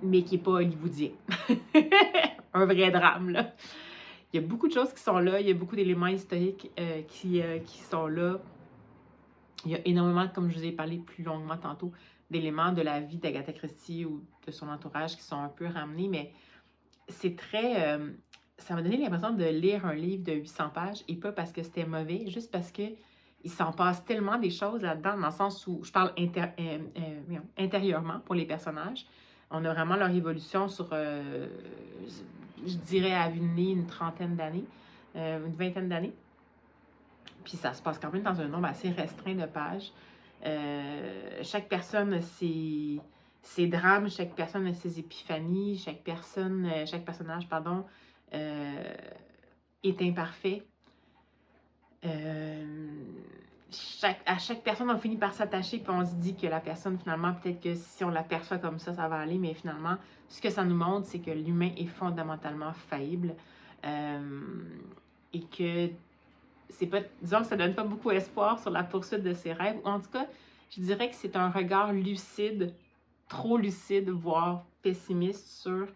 qui n'est pas hollywoodien. Un vrai drame, là. Il y a beaucoup de choses qui sont là, il y a beaucoup d'éléments historiques qui sont là. Il y a énormément, comme je vous ai parlé plus longuement tantôt, d'éléments de la vie d'Agatha Christie ou de son entourage qui sont un peu ramenés, mais c'est très... ça m'a donné l'impression de lire un livre de 800 pages, et pas parce que c'était mauvais, juste parce que il s'en passe tellement des choses là-dedans, dans le sens où je parle intérieurement pour les personnages. On a vraiment leur évolution sur, je dirais, à vue de nez, une trentaine d'années, une vingtaine d'années. Puis ça se passe quand même dans un nombre assez restreint de pages. Chaque personne a ses drames, chaque personne a ses épiphanies, chaque personnage, pardon, est imparfait. À chaque personne, on finit par s'attacher, puis on se dit que la personne, finalement, peut-être que si on l'aperçoit comme ça va aller, mais finalement, ce que ça nous montre, c'est que l'humain est fondamentalement faillible, et que c'est pas, disons que ça donne pas beaucoup espoir sur la poursuite de ses rêves, ou en tout cas, je dirais que c'est un regard lucide, trop lucide, voire pessimiste sur,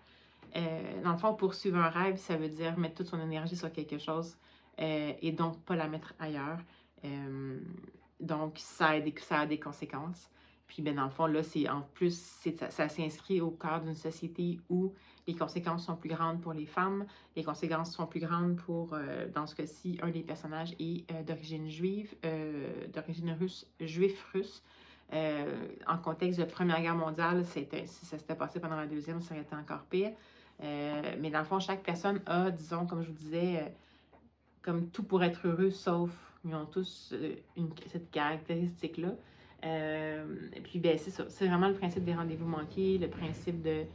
dans le fond, poursuivre un rêve, ça veut dire mettre toute son énergie sur quelque chose, et donc pas la mettre ailleurs. Donc, ça a des conséquences. Puis, ben, dans le fond, là, c'est en plus, ça s'inscrit au cœur d'une société où les conséquences sont plus grandes pour les femmes, les conséquences sont plus grandes pour, dans ce cas-ci, un des personnages est d'origine juive, d'origine russe, juif-russe. En contexte de Première Guerre mondiale, si ça s'était passé pendant la Deuxième, ça aurait été encore pire. Mais dans le fond, chaque personne a, disons, comme je vous disais, comme tout pour être heureux, sauf ils ont tous cette caractéristique-là. Et puis, ben, c'est ça. C'est vraiment le principe des rendez-vous manqués, le principe de,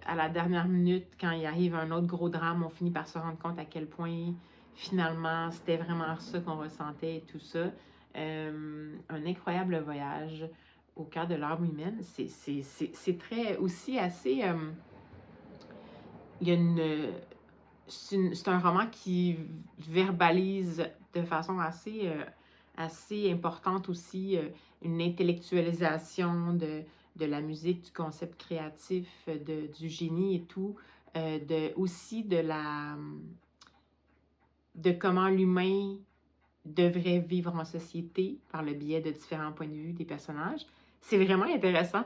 à la dernière minute, quand il arrive un autre gros drame, on finit par se rendre compte à quel point, finalement, c'était vraiment ça qu'on ressentait et tout ça. Un incroyable voyage au cœur de l'âme humaine. C'est très, aussi assez... il y a c'est un roman qui verbalise de façon assez assez importante aussi, une intellectualisation de la musique, du concept créatif, du génie et tout, aussi de comment l'humain devrait vivre en société par le biais de différents points de vue des personnages. C'est vraiment intéressant.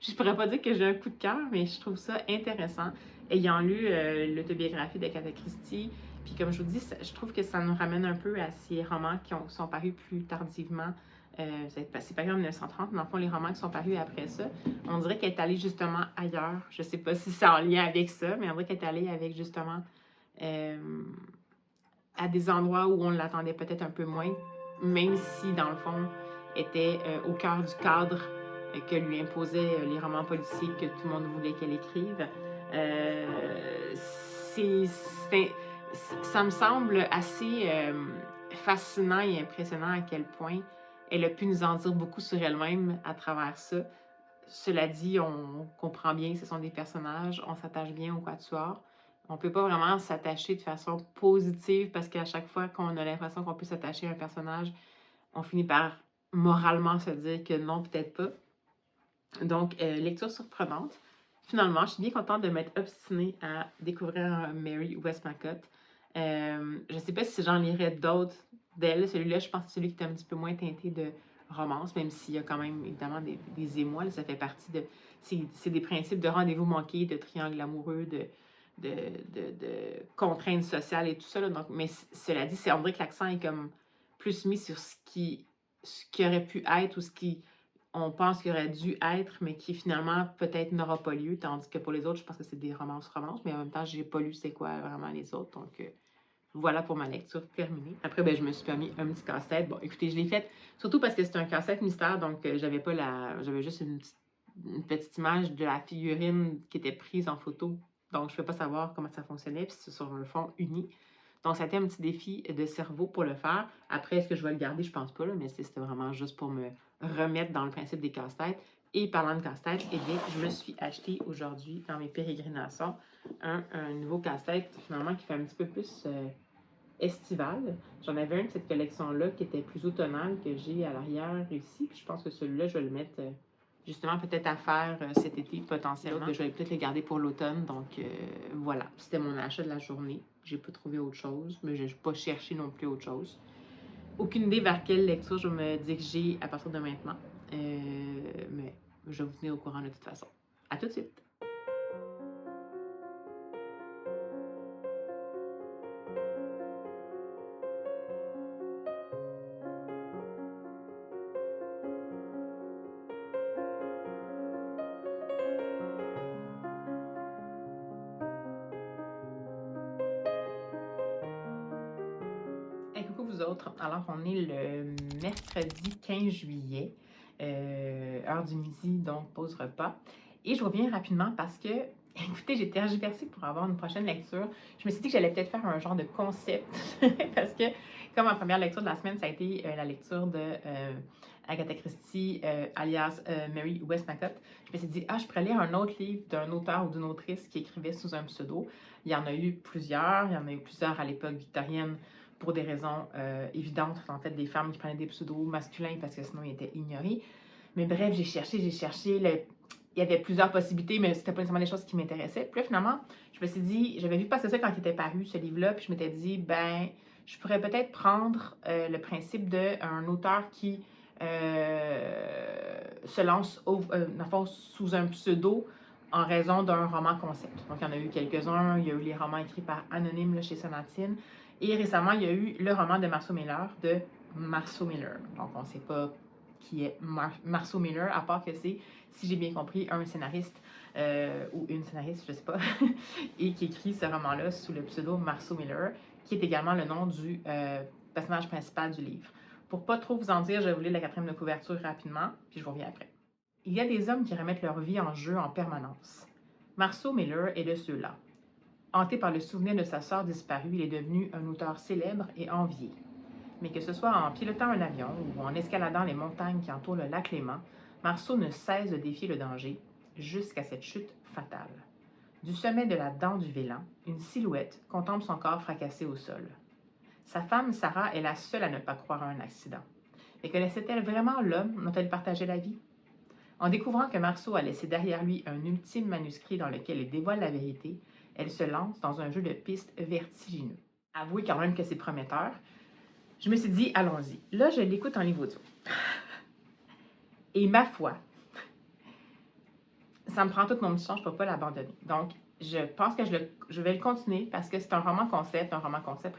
Je ne pourrais pas dire que j'ai un coup de cœur, mais je trouve ça intéressant. Ayant lu l'autobiographie d'Agatha Christie, puis comme je vous dis, je trouve que ça nous ramène un peu à ces romans qui sont parus plus tardivement. C'est paru en 1930, mais dans le fond, les romans qui sont parus après ça, on dirait qu'elle est allée justement ailleurs. Je ne sais pas si c'est en lien avec ça, mais on dirait qu'elle est allée avec justement à des endroits où on l'attendait peut-être un peu moins, même si, dans le fond, était au cœur du cadre que lui imposaient les romans policiers que tout le monde voulait qu'elle écrive. Ça me semble assez fascinant et impressionnant à quel point elle a pu nous en dire beaucoup sur elle-même à travers ça. Cela dit, on comprend bien que ce sont des personnages, on s'attache bien au quatuor. On ne peut pas vraiment s'attacher de façon positive parce qu'à chaque fois qu'on a l'impression qu'on peut s'attacher à un personnage, on finit par moralement se dire que non, peut-être pas. Donc, lecture surprenante. Finalement, je suis bien contente de m'être obstinée à découvrir Mary Westmacott. Je ne sais pas si j'en lirais d'autres d'elle. Celui-là, je pense que c'est celui qui est un petit peu moins teinté de romance, même s'il y a quand même évidemment des émois. Là, ça fait partie de... C'est des principes de rendez-vous manqué, de triangle amoureux, de contraintes sociales et tout ça. Là. Donc, mais cela dit, on dirait que l'accent est comme plus mis sur ce qui aurait pu être ou ce qui on pense qu'il aurait dû être, mais qui finalement peut-être n'aura pas lieu, tandis que pour les autres, je pense que c'est des romances, mais en même temps, j'ai pas lu c'est quoi vraiment les autres, donc voilà pour ma lecture terminée. Après, ben, je me suis permis un petit casse-tête. Bon, écoutez, je l'ai fait surtout parce que c'est un casse-tête mystère, donc j'avais juste une petite image de la figurine qui était prise en photo, donc je ne peux pas savoir comment ça fonctionnait, puis c'est sur un fond uni. Donc, ça a été un petit défi de cerveau pour le faire. Après, est-ce que je vais le garder? Je pense pas, là, mais c'était vraiment juste pour me remettre dans le principe des casse-têtes. Et parlant de casse-tête, eh bien, je me suis acheté aujourd'hui, dans mes pérégrinations, un nouveau casse-tête, finalement, qui fait un petit peu plus estival. J'en avais un de cette collection-là qui était plus automnale que j'ai à l'arrière ici. Puis je pense que celui-là, je vais le mettre justement peut-être à faire cet été potentiellement. Je vais peut-être le garder pour l'automne. Donc voilà, c'était mon achat de la journée. J'ai pas trouvé autre chose, mais je n'ai pas cherché non plus autre chose. Aucune idée vers quelle lecture je vais me diriger à partir de maintenant. Mais je vais vous tenir au courant de toute façon. À tout de suite! Hey, coucou vous autres. Alors, on est le mercredi 15 juillet, heure du midi, donc pause repas. Et je reviens rapidement parce que, écoutez, j'ai tergiversé pour avoir une prochaine lecture. Je me suis dit que j'allais peut-être faire un genre de concept parce que, comme ma première lecture de la semaine, ça a été la lecture de Agatha Christie, alias Mary Westmacott. Je me suis dit, je pourrais lire un autre livre d'un auteur ou d'une autrice qui écrivait sous un pseudo. Il y en a eu plusieurs. Il y en a eu plusieurs à l'époque victorienne pour des raisons évidentes, en fait, des femmes qui prenaient des pseudos masculins parce que sinon ils étaient ignorés. Mais bref, j'ai cherché. Il y avait plusieurs possibilités, mais c'était pas nécessairement des choses qui m'intéressaient. Puis là, finalement, je me suis dit, j'avais vu passer ça quand il était paru, ce livre-là, puis je m'étais dit, ben, je pourrais peut-être prendre le principe d'un auteur qui se lance sous un pseudo en raison d'un roman concept. Donc, il y en a eu quelques-uns. Il y a eu les romans écrits par Anonyme là, chez Sonatine. Et récemment, il y a eu le roman de Marceau Miller, Donc, on ne sait pas qui est Marceau Miller, à part que c'est, si j'ai bien compris, un scénariste ou une scénariste, je ne sais pas, et qui écrit ce roman-là sous le pseudo Marceau Miller, qui est également le nom du personnage principal du livre. Pour pas trop vous en dire, je vais vous lire la 4e de couverture rapidement, puis je vous reviens après. Il y a des hommes qui remettent leur vie en jeu en permanence. Marceau Miller est de ceux-là. Hanté par le souvenir de sa sœur disparue, il est devenu un auteur célèbre et envié. Mais que ce soit en pilotant un avion ou en escaladant les montagnes qui entourent le lac Léman, Marceau ne cesse de défier le danger, jusqu'à cette chute fatale. Du sommet de la dent du Vélan, une silhouette contemple son corps fracassé au sol. Sa femme, Sarah, est la seule à ne pas croire à un accident. Mais connaissait-elle vraiment l'homme dont elle partageait la vie? En découvrant que Marceau a laissé derrière lui un ultime manuscrit dans lequel il dévoile la vérité, elle se lance dans un jeu de pistes vertigineux. Avouez quand même que c'est prometteur. Je me suis dit, allons-y. Là, je l'écoute en livre audio. Et ma foi, ça me prend tout mon petit temps, je ne peux pas l'abandonner. Donc, je pense que je vais le continuer parce que c'est un roman concept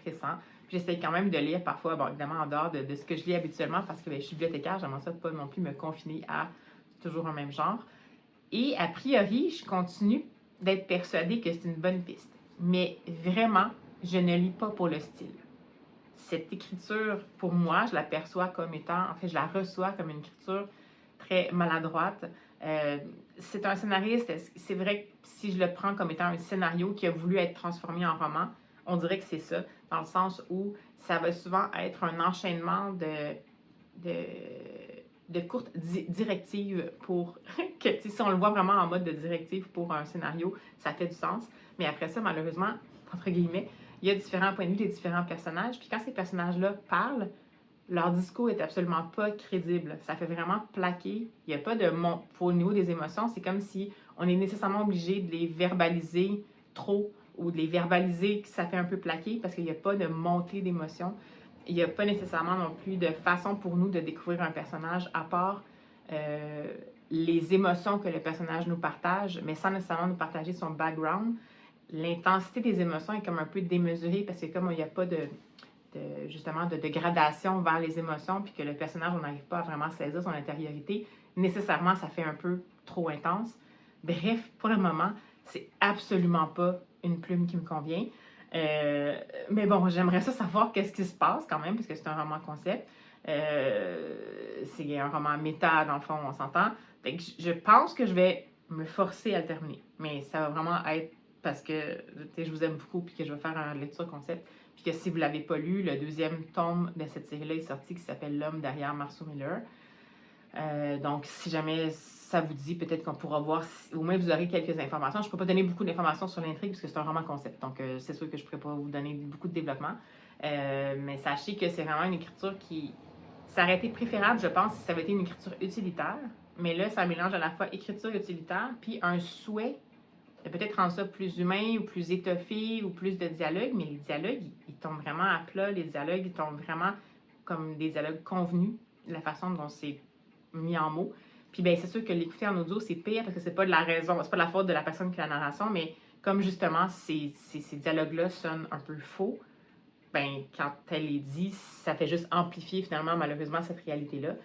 récent. J'essaie quand même de lire parfois, bon, évidemment en dehors de ce que je lis habituellement parce que je suis bibliothécaire, j'aimerais ça pas non plus me confiner à toujours un même genre. Et a priori, je continue d'être persuadée que c'est une bonne piste. Mais vraiment, je ne lis pas pour le style. Cette écriture, pour moi, je la perçois comme étant, en fait, je la reçois comme une écriture très maladroite. C'est un scénariste, c'est vrai que si je le prends comme étant un scénario qui a voulu être transformé en roman, on dirait que c'est ça, dans le sens où ça va souvent être un enchaînement de courtes directives pour que, si on le voit vraiment en mode de directive pour un scénario, ça fait du sens. Mais après ça, malheureusement, entre guillemets, il y a différents points de vue des différents personnages. Puis quand ces personnages-là parlent, leur discours est absolument pas crédible. Ça fait vraiment plaquer. Il n'y a pas de au niveau des émotions, c'est comme si on est nécessairement obligé de les verbaliser trop ou de les verbaliser, ça fait un peu plaquer parce qu'il n'y a pas de montée d'émotion. Il n'y a pas nécessairement non plus de façon pour nous de découvrir un personnage à part les émotions que le personnage nous partage, mais sans nécessairement nous partager son background. L'intensité des émotions est comme un peu démesurée parce que comme il n'y a pas justement de gradation vers les émotions, puis que le personnage, on n'arrive pas à vraiment saisir son intériorité, nécessairement, ça fait un peu trop intense. Bref, pour le moment, c'est absolument pas une plume qui me convient. Mais bon, j'aimerais ça savoir qu'est-ce qui se passe quand même, parce que c'est un roman concept. C'est un roman méta, dans le fond, on s'entend. Fait que je pense que je vais me forcer à le terminer. Mais ça va vraiment être parce que je vous aime beaucoup, puis que je vais faire une lecture concept. Puis que si vous ne l'avez pas lu, le deuxième tome de cette série-là est sorti qui s'appelle L'homme derrière Marceau Miller. Donc, si jamais ça vous dit, peut-être qu'on pourra voir, au moins vous aurez quelques informations. Je ne peux pas donner beaucoup d'informations sur l'intrigue parce que c'est un roman concept. Donc, c'est sûr que je ne pourrais pas vous donner beaucoup de développement. Mais sachez que c'est vraiment une écriture qui. Ça aurait été préférable, je pense, si ça avait été une écriture utilitaire. Mais là, ça mélange à la fois écriture utilitaire puis un souhait de peut-être rendre ça plus humain ou plus étoffé ou plus de dialogue. Mais les dialogues, ils tombent vraiment à plat. Les dialogues, ils tombent vraiment comme des dialogues convenus, la façon dont c'est mis en mots. Puis ben c'est sûr que l'écouter en audio, c'est pire parce que c'est pas de la raison, c'est pas de la faute de la personne qui fait la narration, mais comme justement ces dialogues-là sonnent un peu faux, ben quand elle les dit, ça fait juste amplifier finalement malheureusement cette réalité-là.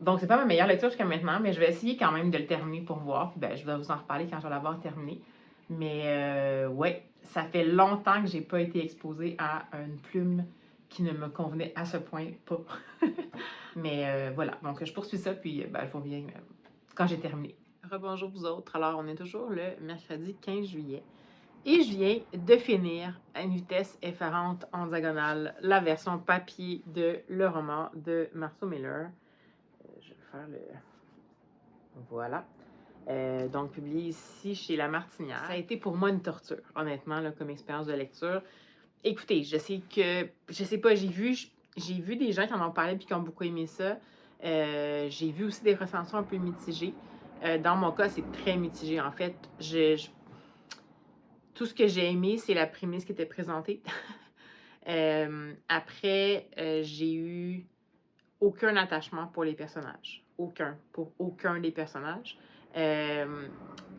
Donc c'est pas ma meilleure lecture jusqu'à maintenant, mais je vais essayer quand même de le terminer pour voir. Puis ben je vais vous en reparler quand je vais l'avoir terminé. Mais ouais, ça fait longtemps que j'ai pas été exposée à une plume qui ne me convenait à ce point pas. Mais voilà, donc je poursuis ça, puis ben, je vous reviens quand j'ai terminé. Rebonjour vous autres. Alors, on est toujours le mercredi 15 juillet. Et je viens de finir à une vitesse effarante en diagonale la version papier de le roman de Marceau Miller. Je vais faire le... Voilà. Donc, publié ici chez La Martinière. Ça a été pour moi une torture, honnêtement, là, comme expérience de lecture. Écoutez, je sais pas, j'ai vu des gens qui en ont parlé et qui ont beaucoup aimé ça. J'ai vu aussi des recensions un peu mitigées. Dans mon cas, c'est très mitigé. En fait, tout ce que j'ai aimé, c'est la prémisse qui était présentée. Après, j'ai eu aucun attachement pour les personnages. Pour aucun des personnages.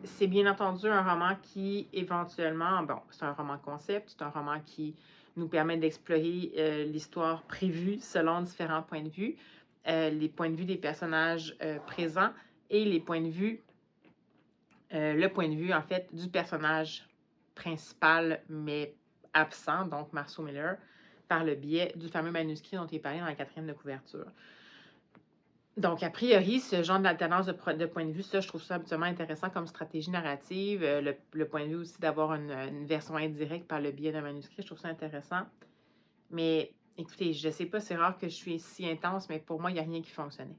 C'est bien entendu un roman qui, éventuellement, bon, c'est un roman concept, c'est un roman qui nous permet d'explorer l'histoire prévue selon différents points de vue, les points de vue des personnages présents et les points de vue, le point de vue, en fait, du personnage principal, mais absent, donc Marceau Miller, par le biais du fameux manuscrit dont il est parlé dans la 4e de couverture. Donc, a priori, ce genre d'alternance de point de vue, ça, je trouve ça absolument intéressant comme stratégie narrative. Le point de vue aussi d'avoir une version indirecte par le biais d'un manuscrit, je trouve ça intéressant. Mais écoutez, je sais pas, c'est rare que je suis si intense, mais pour moi, il n'y a rien qui fonctionnait.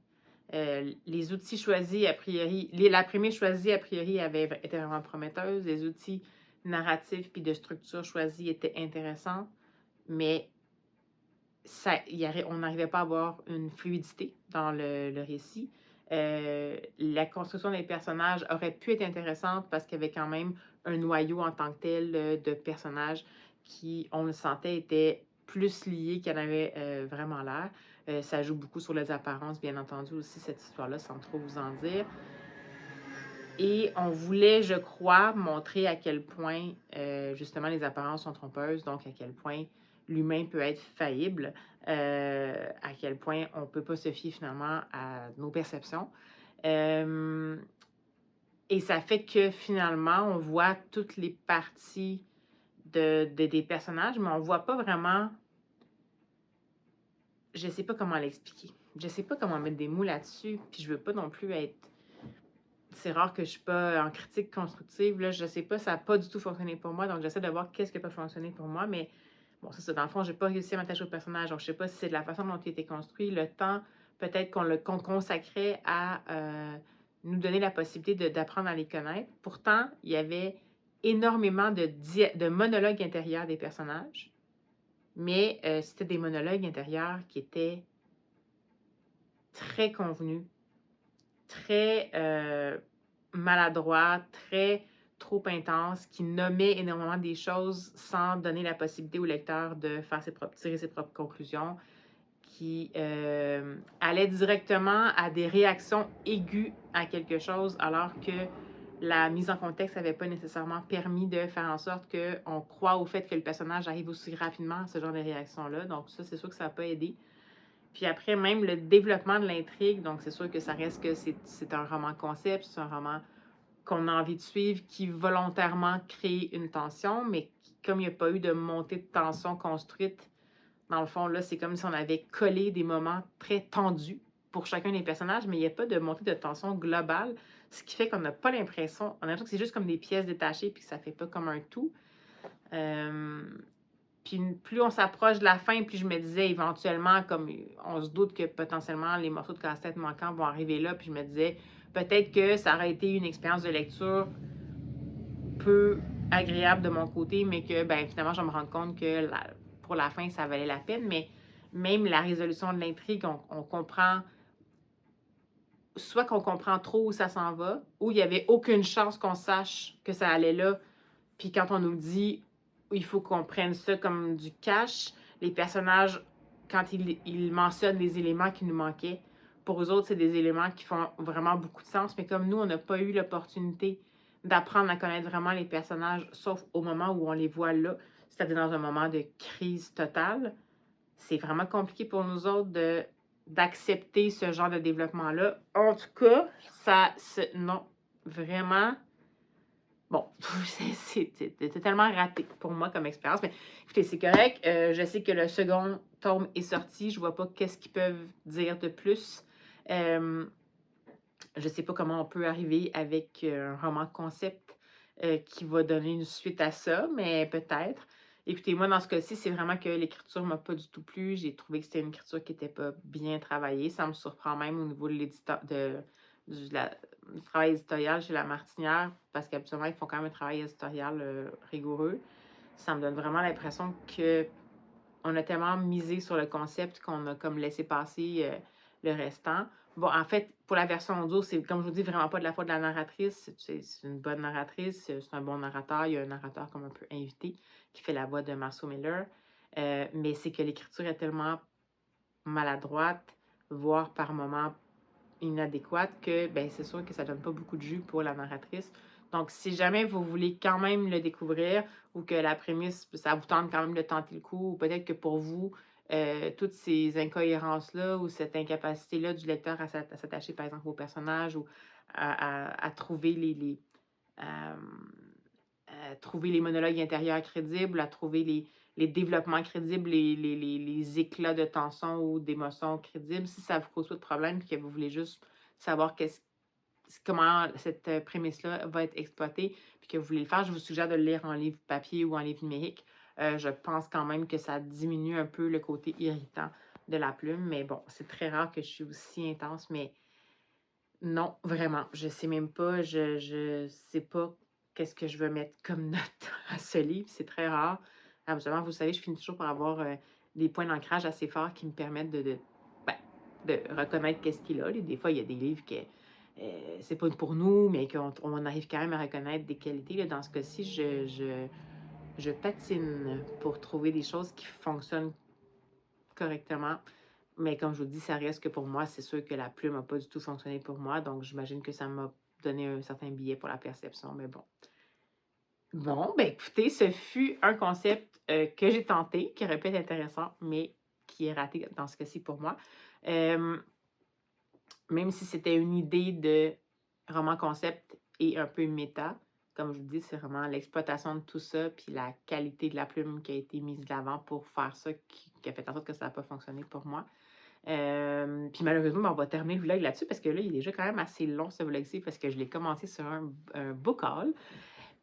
Les outils choisis, a priori, la prémisse choisie, a priori, était vraiment prometteuse. Les outils narratifs puis de structure choisis étaient intéressants, mais on n'arrivait pas à avoir une fluidité dans le récit. La construction des personnages aurait pu être intéressante parce qu'il y avait quand même un noyau en tant que tel de personnages qui, on le sentait, étaient plus liés qu'il y en avait vraiment l'air. Ça joue beaucoup sur les apparences, bien entendu, aussi, cette histoire-là, sans trop vous en dire. Et on voulait, je crois, montrer à quel point, justement, les apparences sont trompeuses, donc à quel point l'humain peut être faillible, à quel point on ne peut pas se fier finalement à nos perceptions. Et ça fait que finalement, on voit toutes les parties des personnages, mais on ne voit pas vraiment. Je ne sais pas comment l'expliquer. Je ne sais pas comment mettre des mots là-dessus, puis je ne veux pas non plus être. C'est rare que je ne suis pas en critique constructive. Là, je ne sais pas, ça n'a pas du tout fonctionné pour moi, donc j'essaie de voir qu'est-ce qui peut fonctionner pour moi, mais bon, c'est ça. Dans le fond, je n'ai pas réussi à m'attacher au personnage, donc je ne sais pas si c'est de la façon dont il était construit, le temps peut-être qu'on consacrait à nous donner la possibilité d'apprendre à les connaître. Pourtant, il y avait énormément de monologues intérieurs des personnages, mais c'était des monologues intérieurs qui étaient très convenus, très maladroits, très trop intenses, qui nommaient énormément des choses sans donner la possibilité au lecteur de faire tirer ses propres conclusions, qui allaient directement à des réactions aiguës à quelque chose, alors que la mise en contexte n'avait pas nécessairement permis de faire en sorte qu'on croit au fait que le personnage arrive aussi rapidement à ce genre de réaction-là. Donc ça, c'est sûr que ça n'a pas aidé. Puis après, même le développement de l'intrigue, donc c'est sûr que ça reste que c'est un roman concept, c'est un roman qu'on a envie de suivre, qui volontairement crée une tension, mais comme il n'y a pas eu de montée de tension construite, dans le fond, là, c'est comme si on avait collé des moments très tendus pour chacun des personnages, mais il n'y a pas de montée de tension globale, ce qui fait qu'on n'a pas l'impression, on a l'impression que c'est juste comme des pièces détachées, puis que ça fait pas comme un tout. Puis plus on s'approche de la fin, plus je me disais éventuellement, comme on se doute que potentiellement les morceaux de casse-tête manquants vont arriver là, puis je me disais peut-être que ça aurait été une expérience de lecture peu agréable de mon côté, mais que ben, finalement je vais me rendre compte que pour la fin, ça valait la peine. Mais même la résolution de l'intrigue, on comprend, soit qu'on comprend trop où ça s'en va, ou il n'y avait aucune chance qu'on sache que ça allait là. Puis quand on nous dit il faut qu'on prenne ça comme du cash, les personnages, quand ils mentionnent les éléments qui nous manquaient, pour eux autres, c'est des éléments qui font vraiment beaucoup de sens. Mais comme nous, on n'a pas eu l'opportunité d'apprendre à connaître vraiment les personnages, sauf au moment où on les voit là, c'est-à-dire dans un moment de crise totale, c'est vraiment compliqué pour nous autres d'accepter ce genre de développement-là. En tout cas, non, vraiment. Bon, c'était tellement raté pour moi comme expérience. Mais écoutez, c'est correct. Je sais que le second tome est sorti. Je vois pas qu'est-ce qu'ils peuvent dire de plus. Je sais pas comment on peut arriver avec un roman concept qui va donner une suite à ça, mais peut-être. Écoutez, moi, dans ce cas-ci, c'est vraiment que l'écriture m'a pas du tout plu. J'ai trouvé que c'était une écriture qui n'était pas bien travaillée. Ça me surprend même au niveau de l'éditeur, du travail éditorial chez La Martinière, parce qu'habituellement, ils font quand même un travail éditorial rigoureux. Ça me donne vraiment l'impression qu'on a tellement misé sur le concept qu'on a comme laissé passer le restant. Bon, en fait, pour la version audio, c'est, comme je vous dis, vraiment pas de la faute de la narratrice. C'est une bonne narratrice, c'est un bon narrateur. Il y a un narrateur comme un peu invité qui fait la voix de Marceau Miller. Mais c'est que l'écriture est tellement maladroite, voire par moments inadéquate, que ben, c'est sûr que ça donne pas beaucoup de jus pour la narratrice. Donc, si jamais vous voulez quand même le découvrir ou que la prémisse, ça vous tente quand même de tenter le coup, ou peut-être que pour vous, toutes ces incohérences-là ou cette incapacité-là du lecteur à s'attacher, par exemple, au personnage ou à trouver trouver les monologues intérieurs crédibles, à trouver les développements crédibles, les éclats de tension ou d'émotions crédibles, si ça vous cause pas de problème et que vous voulez juste savoir comment cette prémisse-là va être exploitée puis que vous voulez le faire, je vous suggère de le lire en livre papier ou en livre numérique. Je pense quand même que ça diminue un peu le côté irritant de la plume, mais bon, c'est très rare que je suis aussi intense, mais non, vraiment, je sais même pas, je sais pas qu'est-ce que je veux mettre comme note à ce livre, c'est très rare. Habituellement, vous savez, je finis toujours par avoir des points d'ancrage assez forts qui me permettent ben, de reconnaître qu'est-ce qu'il a. Des fois, il y a des livres que c'est pas pour nous, mais qu'on arrive quand même à reconnaître des qualités. Là, dans ce cas-ci, je patine pour trouver des choses qui fonctionnent correctement. Mais comme je vous dis, ça reste que pour moi, c'est sûr que la plume n'a pas du tout fonctionné pour moi. Donc, j'imagine que ça m'a donné un certain billet pour la perception. Mais bon. Bon, ben écoutez, ce fut un concept que j'ai tenté, qui aurait pu être intéressant, mais qui est raté dans ce cas-ci pour moi. Même si c'était une idée de roman concept et un peu méta, comme je vous dis, c'est vraiment l'exploitation de tout ça, puis la qualité de la plume qui a été mise de l'avant pour faire ça, qui a fait en sorte que ça n'a pas fonctionné pour moi. Puis malheureusement, ben, on va terminer le vlog là-dessus parce que là, il est déjà quand même assez long ce vlog-ci parce que je l'ai commencé sur un book haul.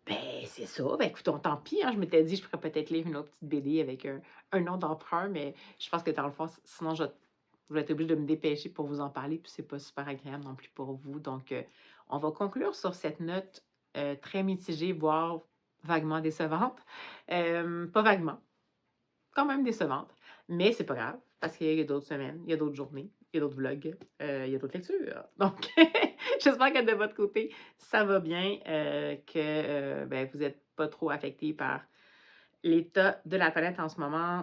Ben, c'est ça. Ben, écoutons, tant pis. Hein, je m'étais dit, je pourrais peut-être lire une autre petite BD avec un nom d'emprunt, mais je pense que dans le fond, sinon, je vais être obligée de me dépêcher pour vous en parler, puis c'est pas super agréable non plus pour vous. Donc, on va conclure sur cette note très mitigée, voire vaguement décevante. Pas vaguement, quand même décevante, mais c'est pas grave, parce qu'il y a d'autres semaines, il y a d'autres journées, il y a d'autres vlogs, il y a d'autres lectures. Donc, j'espère que de votre côté, ça va bien, que ben, vous n'êtes pas trop affecté par l'état de la planète en ce moment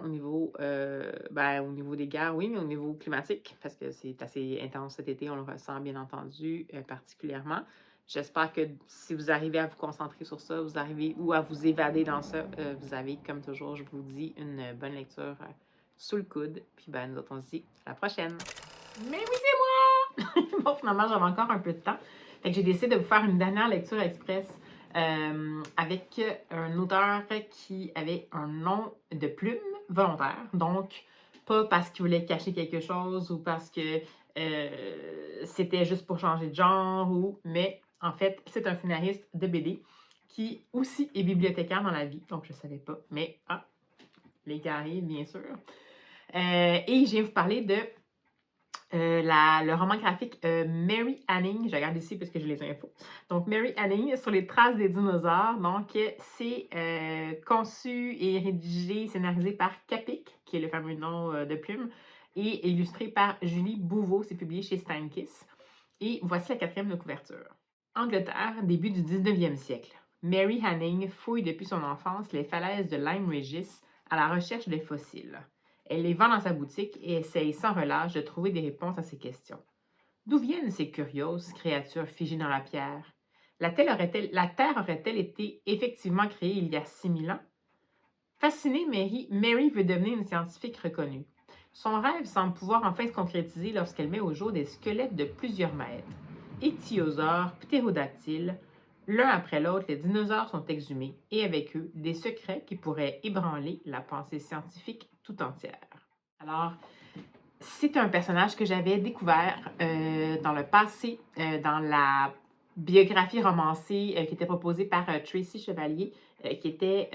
ben, au niveau des guerres, oui, mais au niveau climatique, parce que c'est assez intense cet été, on le ressent bien entendu particulièrement. J'espère que si vous arrivez à vous concentrer sur ça, vous arrivez ou à vous évader dans ça, vous avez, comme toujours, je vous dis, une bonne lecture sous le coude. Puis ben, nous autres, on se dit à la prochaine. Mais oui, c'est moi! Bon, finalement, j'avais encore un peu de temps. Fait que j'ai décidé de vous faire une dernière lecture express avec un auteur qui avait un nom de plume volontaire. Donc, pas parce qu'il voulait cacher quelque chose ou parce que c'était juste pour changer de genre, mais en fait, c'est un scénariste de BD qui aussi est bibliothécaire dans la vie. Donc, je ne savais pas, mais les carrés, bien sûr. Et je viens vous parler de le roman graphique Mary Anning, je regarde ici parce que j'ai les infos. Donc, Mary Anning sur les traces des dinosaures. Donc, c'est conçu et rédigé, scénarisé par Capic, qui est le fameux nom de plume, et illustré par Julie Bouveau. C'est publié chez Steinkiss. Et voici la 4e de couverture. Angleterre, début du 19e siècle. Mary Anning fouille depuis son enfance les falaises de Lyme Regis à la recherche de fossiles. Elle les vend dans sa boutique et essaye sans relâche de trouver des réponses à ces questions. D'où viennent ces curieuses créatures figées dans la pierre? La Terre aurait-elle été effectivement créée il y a 6000 ans? Fascinée, Mary veut devenir une scientifique reconnue. Son rêve semble pouvoir enfin se concrétiser lorsqu'elle met au jour des squelettes de plusieurs maîtres. Ichthyosaures, ptérodactyles, l'un après l'autre, les dinosaures sont exhumés et avec eux, des secrets qui pourraient ébranler la pensée scientifique tout entière. Alors, c'est un personnage que j'avais découvert dans le passé, dans la biographie romancée qui était proposée par Tracy Chevalier, qui était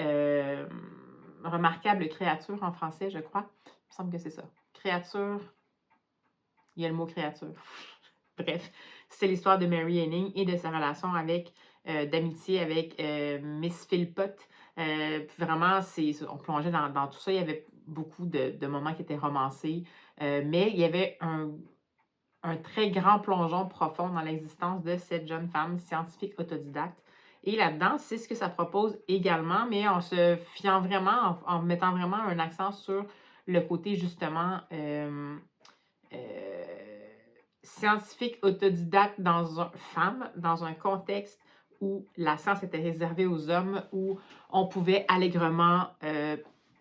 Remarquable créature en français, je crois. Il me semble que c'est ça. Créature, il y a le mot créature. Bref, c'est l'histoire de Mary Anning et de sa relation d'amitié avec Miss Philpott. Vraiment, on plongeait dans tout ça. Il y avait beaucoup de moments qui étaient romancés, mais il y avait un très grand plongeon profond dans l'existence de cette jeune femme scientifique autodidacte. Et là-dedans, c'est ce que ça propose également, mais en se fiant vraiment, en mettant vraiment un accent sur le côté justement scientifique autodidacte femme, dans un contexte où la science était réservée aux hommes, où on pouvait allègrement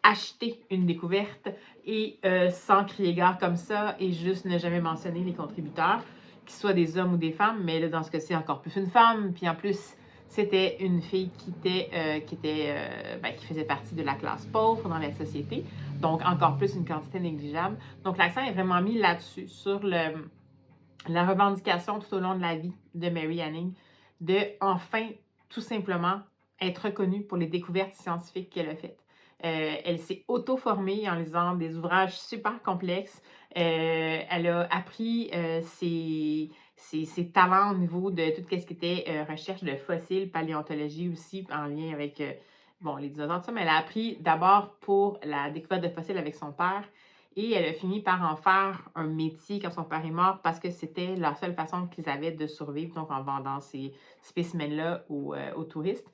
acheter une découverte et sans crier gare comme ça et juste ne jamais mentionner les contributeurs, qu'ils soient des hommes ou des femmes, mais là, dans ce cas-ci, encore plus une femme, puis en plus, c'était une fille qui faisait partie de la classe pauvre dans la société, donc encore plus une quantité négligeable. Donc l'accent est vraiment mis là-dessus, sur la revendication tout au long de la vie de Mary Anning, de enfin, tout simplement, être reconnue pour les découvertes scientifiques qu'elle a faites. Elle s'est auto-formée en lisant des ouvrages super complexes. Elle a appris ses talents au niveau de tout ce qui était recherche de fossiles, paléontologie aussi, en lien avec bon, les dinosaures, tout ça, mais elle a appris d'abord pour la découverte de fossiles avec son père. Et elle a fini par en faire un métier quand son père est mort parce que c'était la seule façon qu'ils avaient de survivre, donc en vendant ces spécimens-là aux touristes.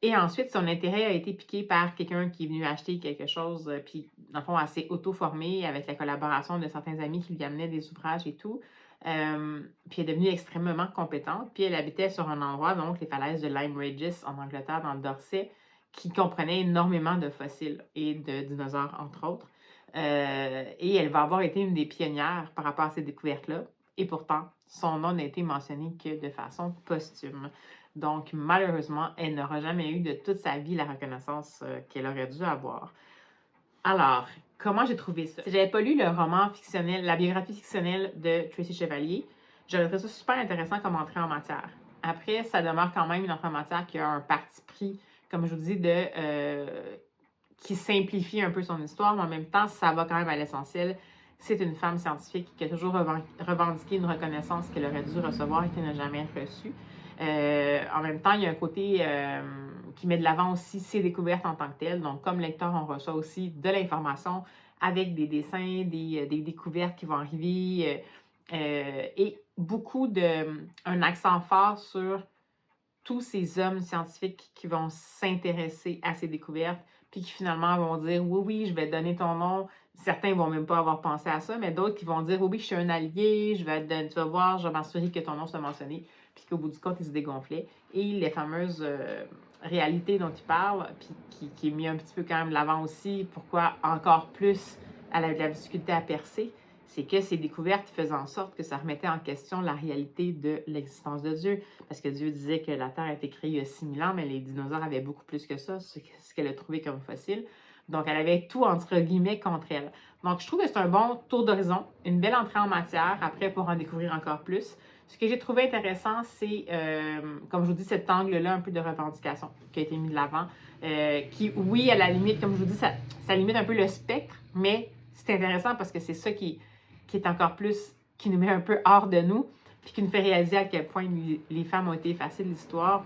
Et ensuite, son intérêt a été piqué par quelqu'un qui est venu acheter quelque chose, puis dans le fond, elle s'est auto-formée avec la collaboration de certains amis qui lui amenaient des ouvrages et tout. Puis elle est devenue extrêmement compétente. Puis elle habitait sur un endroit, donc les falaises de Lyme Regis en Angleterre, dans le Dorset, qui comprenait énormément de fossiles et de dinosaures, entre autres. Et elle va avoir été une des pionnières par rapport à ces découvertes-là. Et pourtant, son nom n'a été mentionné que de façon posthume. Donc, malheureusement, elle n'aura jamais eu de toute sa vie la reconnaissance qu'elle aurait dû avoir. Alors, comment j'ai trouvé ça? Si j'avais pas lu le roman fictionnel, la biographie fictionnelle de Tracy Chevalier, j'aurais trouvé ça super intéressant comme entrée en matière. Après, ça demeure quand même une entrée en matière qui a un parti pris, comme je vous dis, qui simplifie un peu son histoire, mais en même temps, ça va quand même à l'essentiel. C'est une femme scientifique qui a toujours revendiqué une reconnaissance qu'elle aurait dû recevoir et qu'elle n'a jamais reçue. En même temps, il y a un côté qui met de l'avant aussi ses découvertes en tant que telles. Donc, comme lecteur, on reçoit aussi de l'information avec des dessins, des découvertes qui vont arriver et un accent fort sur tous ces hommes scientifiques qui vont s'intéresser à ces découvertes, puis qui finalement vont dire oui, oui, je vais te donner ton nom. Certains ne vont même pas avoir pensé à ça, mais d'autres qui vont dire oui, oui, je suis un allié, tu vas voir, je vais m'assurer que ton nom soit mentionné, puis qu'au bout du compte, ils se dégonflaient. Et les fameuses réalités dont il parle, puis qui est mis un petit peu quand même de l'avant aussi, pourquoi encore plus elle a de la difficulté à percer, c'est que ces découvertes faisaient en sorte que ça remettait en question la réalité de l'existence de Dieu. Parce que Dieu disait que la Terre a été créée il y a 6000 ans, mais les dinosaures avaient beaucoup plus que ça, ce qu'elle a trouvé comme fossile. Donc, elle avait tout entre guillemets contre elle. Donc, je trouve que c'est un bon tour d'horizon, une belle entrée en matière, après pour en découvrir encore plus. Ce que j'ai trouvé intéressant, c'est, comme je vous dis, cet angle-là un peu de revendication qui a été mis de l'avant, qui, oui, à la limite, comme je vous dis, ça limite un peu le spectre, mais c'est intéressant parce que c'est ça qui est encore plus, qui nous met un peu hors de nous, puis qui nous fait réaliser à quel point les femmes ont été effacées de l'histoire,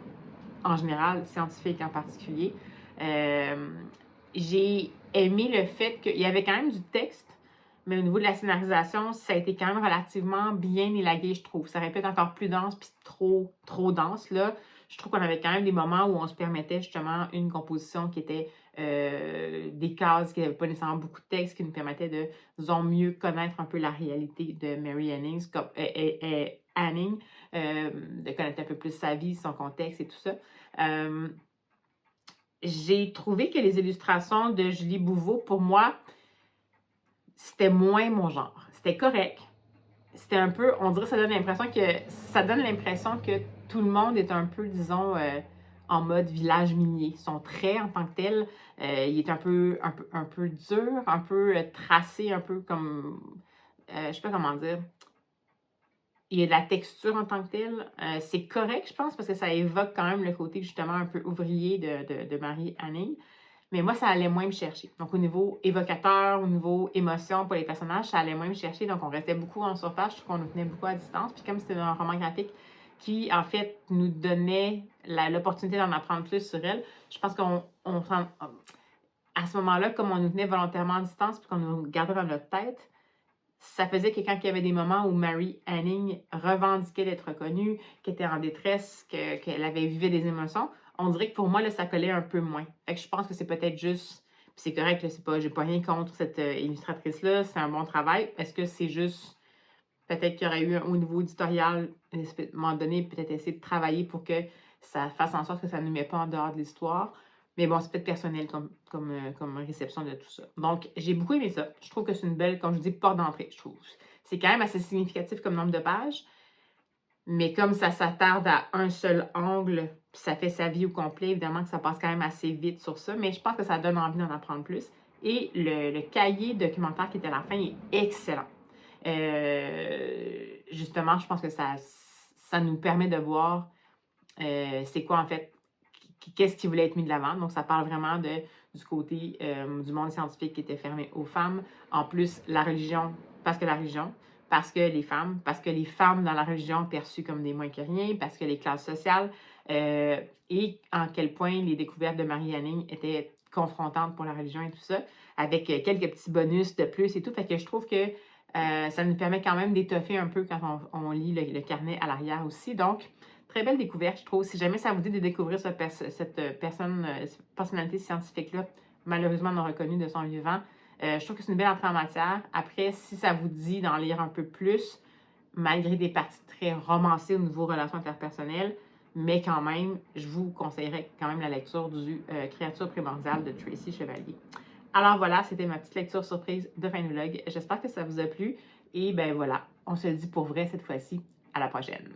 en général, scientifique en particulier. J'ai aimé le fait qu'il y avait quand même du texte, mais au niveau de la scénarisation, ça a été quand même relativement bien élagué, je trouve. Ça aurait pu être encore plus dense, puis trop dense, là. Je trouve qu'on avait quand même des moments où on se permettait justement une composition qui était des cases qui n'avaient pas nécessairement beaucoup de texte, qui nous permettait de, disons, mieux connaître un peu la réalité de Mary Anning, de connaître un peu plus sa vie, son contexte et tout ça. J'ai trouvé que les illustrations de Julie Bouveau, pour moi, c'était moins mon genre. C'était correct. C'était un peu, on dirait que ça donne l'impression que tout le monde est un peu, disons, en mode village minier. Son trait en tant que tel, il est un peu dur, un peu tracé, un peu comme, je sais pas comment dire. Il y a de la texture en tant que telle. C'est correct, je pense, parce que ça évoque quand même le côté justement un peu ouvrier de Marie Anning. Mais moi, ça allait moins me chercher. Donc, au niveau évocateur, au niveau émotion pour les personnages, ça allait moins me chercher. Donc, on restait beaucoup en surface. Je trouve qu'on nous tenait beaucoup à distance. Puis, comme c'était un roman graphique qui, en fait, nous donnait l'opportunité d'en apprendre plus sur elle, je pense à ce moment-là, comme on nous tenait volontairement à distance puis qu'on nous gardait dans notre tête, ça faisait que quand il y avait des moments où Mary Anning revendiquait d'être reconnue, qu'elle était en détresse, qu'elle avait vécu des émotions, on dirait que pour moi, là, ça collait un peu moins. Fait que je pense que c'est peut-être juste, puis c'est correct, là, j'ai pas rien contre cette illustratrice-là, c'est un bon travail. Est-ce que c'est juste, peut-être qu'il y aurait eu au niveau éditorial, à un moment donné, peut-être essayer de travailler pour que ça fasse en sorte que ça ne nous met pas en dehors de l'histoire. Mais bon, c'est peut-être personnel comme réception de tout ça. Donc, j'ai beaucoup aimé ça. Je trouve que c'est une belle, comme je dis, porte d'entrée, je trouve. C'est quand même assez significatif comme nombre de pages. Mais comme ça s'attarde à un seul angle, puis ça fait sa vie au complet, évidemment que ça passe quand même assez vite sur ça. Mais je pense que ça donne envie d'en apprendre plus. Et le cahier documentaire qui était à la fin est excellent. Justement, je pense que ça nous permet de voir c'est quoi en fait, qu'est-ce qui voulait être mis de l'avant. Donc, ça parle vraiment du côté du monde scientifique qui était fermé aux femmes. En plus, la religion, parce que les femmes dans la religion perçues comme des moins que rien, parce que les classes sociales, et en quel point les découvertes de Marie-Anning étaient confrontantes pour la religion et tout ça, avec quelques petits bonus de plus et tout. Fait que je trouve que ça nous permet quand même d'étoffer un peu quand on lit le carnet à l'arrière aussi. Donc, très belle découverte, je trouve. Si jamais ça vous dit de découvrir cette personnalité scientifique-là, malheureusement non reconnue de son vivant, je trouve que c'est une belle entrée en matière. Après, si ça vous dit d'en lire un peu plus, malgré des parties très romancées au niveau relations interpersonnelles, mais quand même, je vous conseillerais quand même la lecture du Créature primordiale de Tracy Chevalier. Alors voilà, c'était ma petite lecture surprise de fin de vlog. J'espère que ça vous a plu. Et ben voilà, on se le dit pour vrai cette fois-ci. À la prochaine.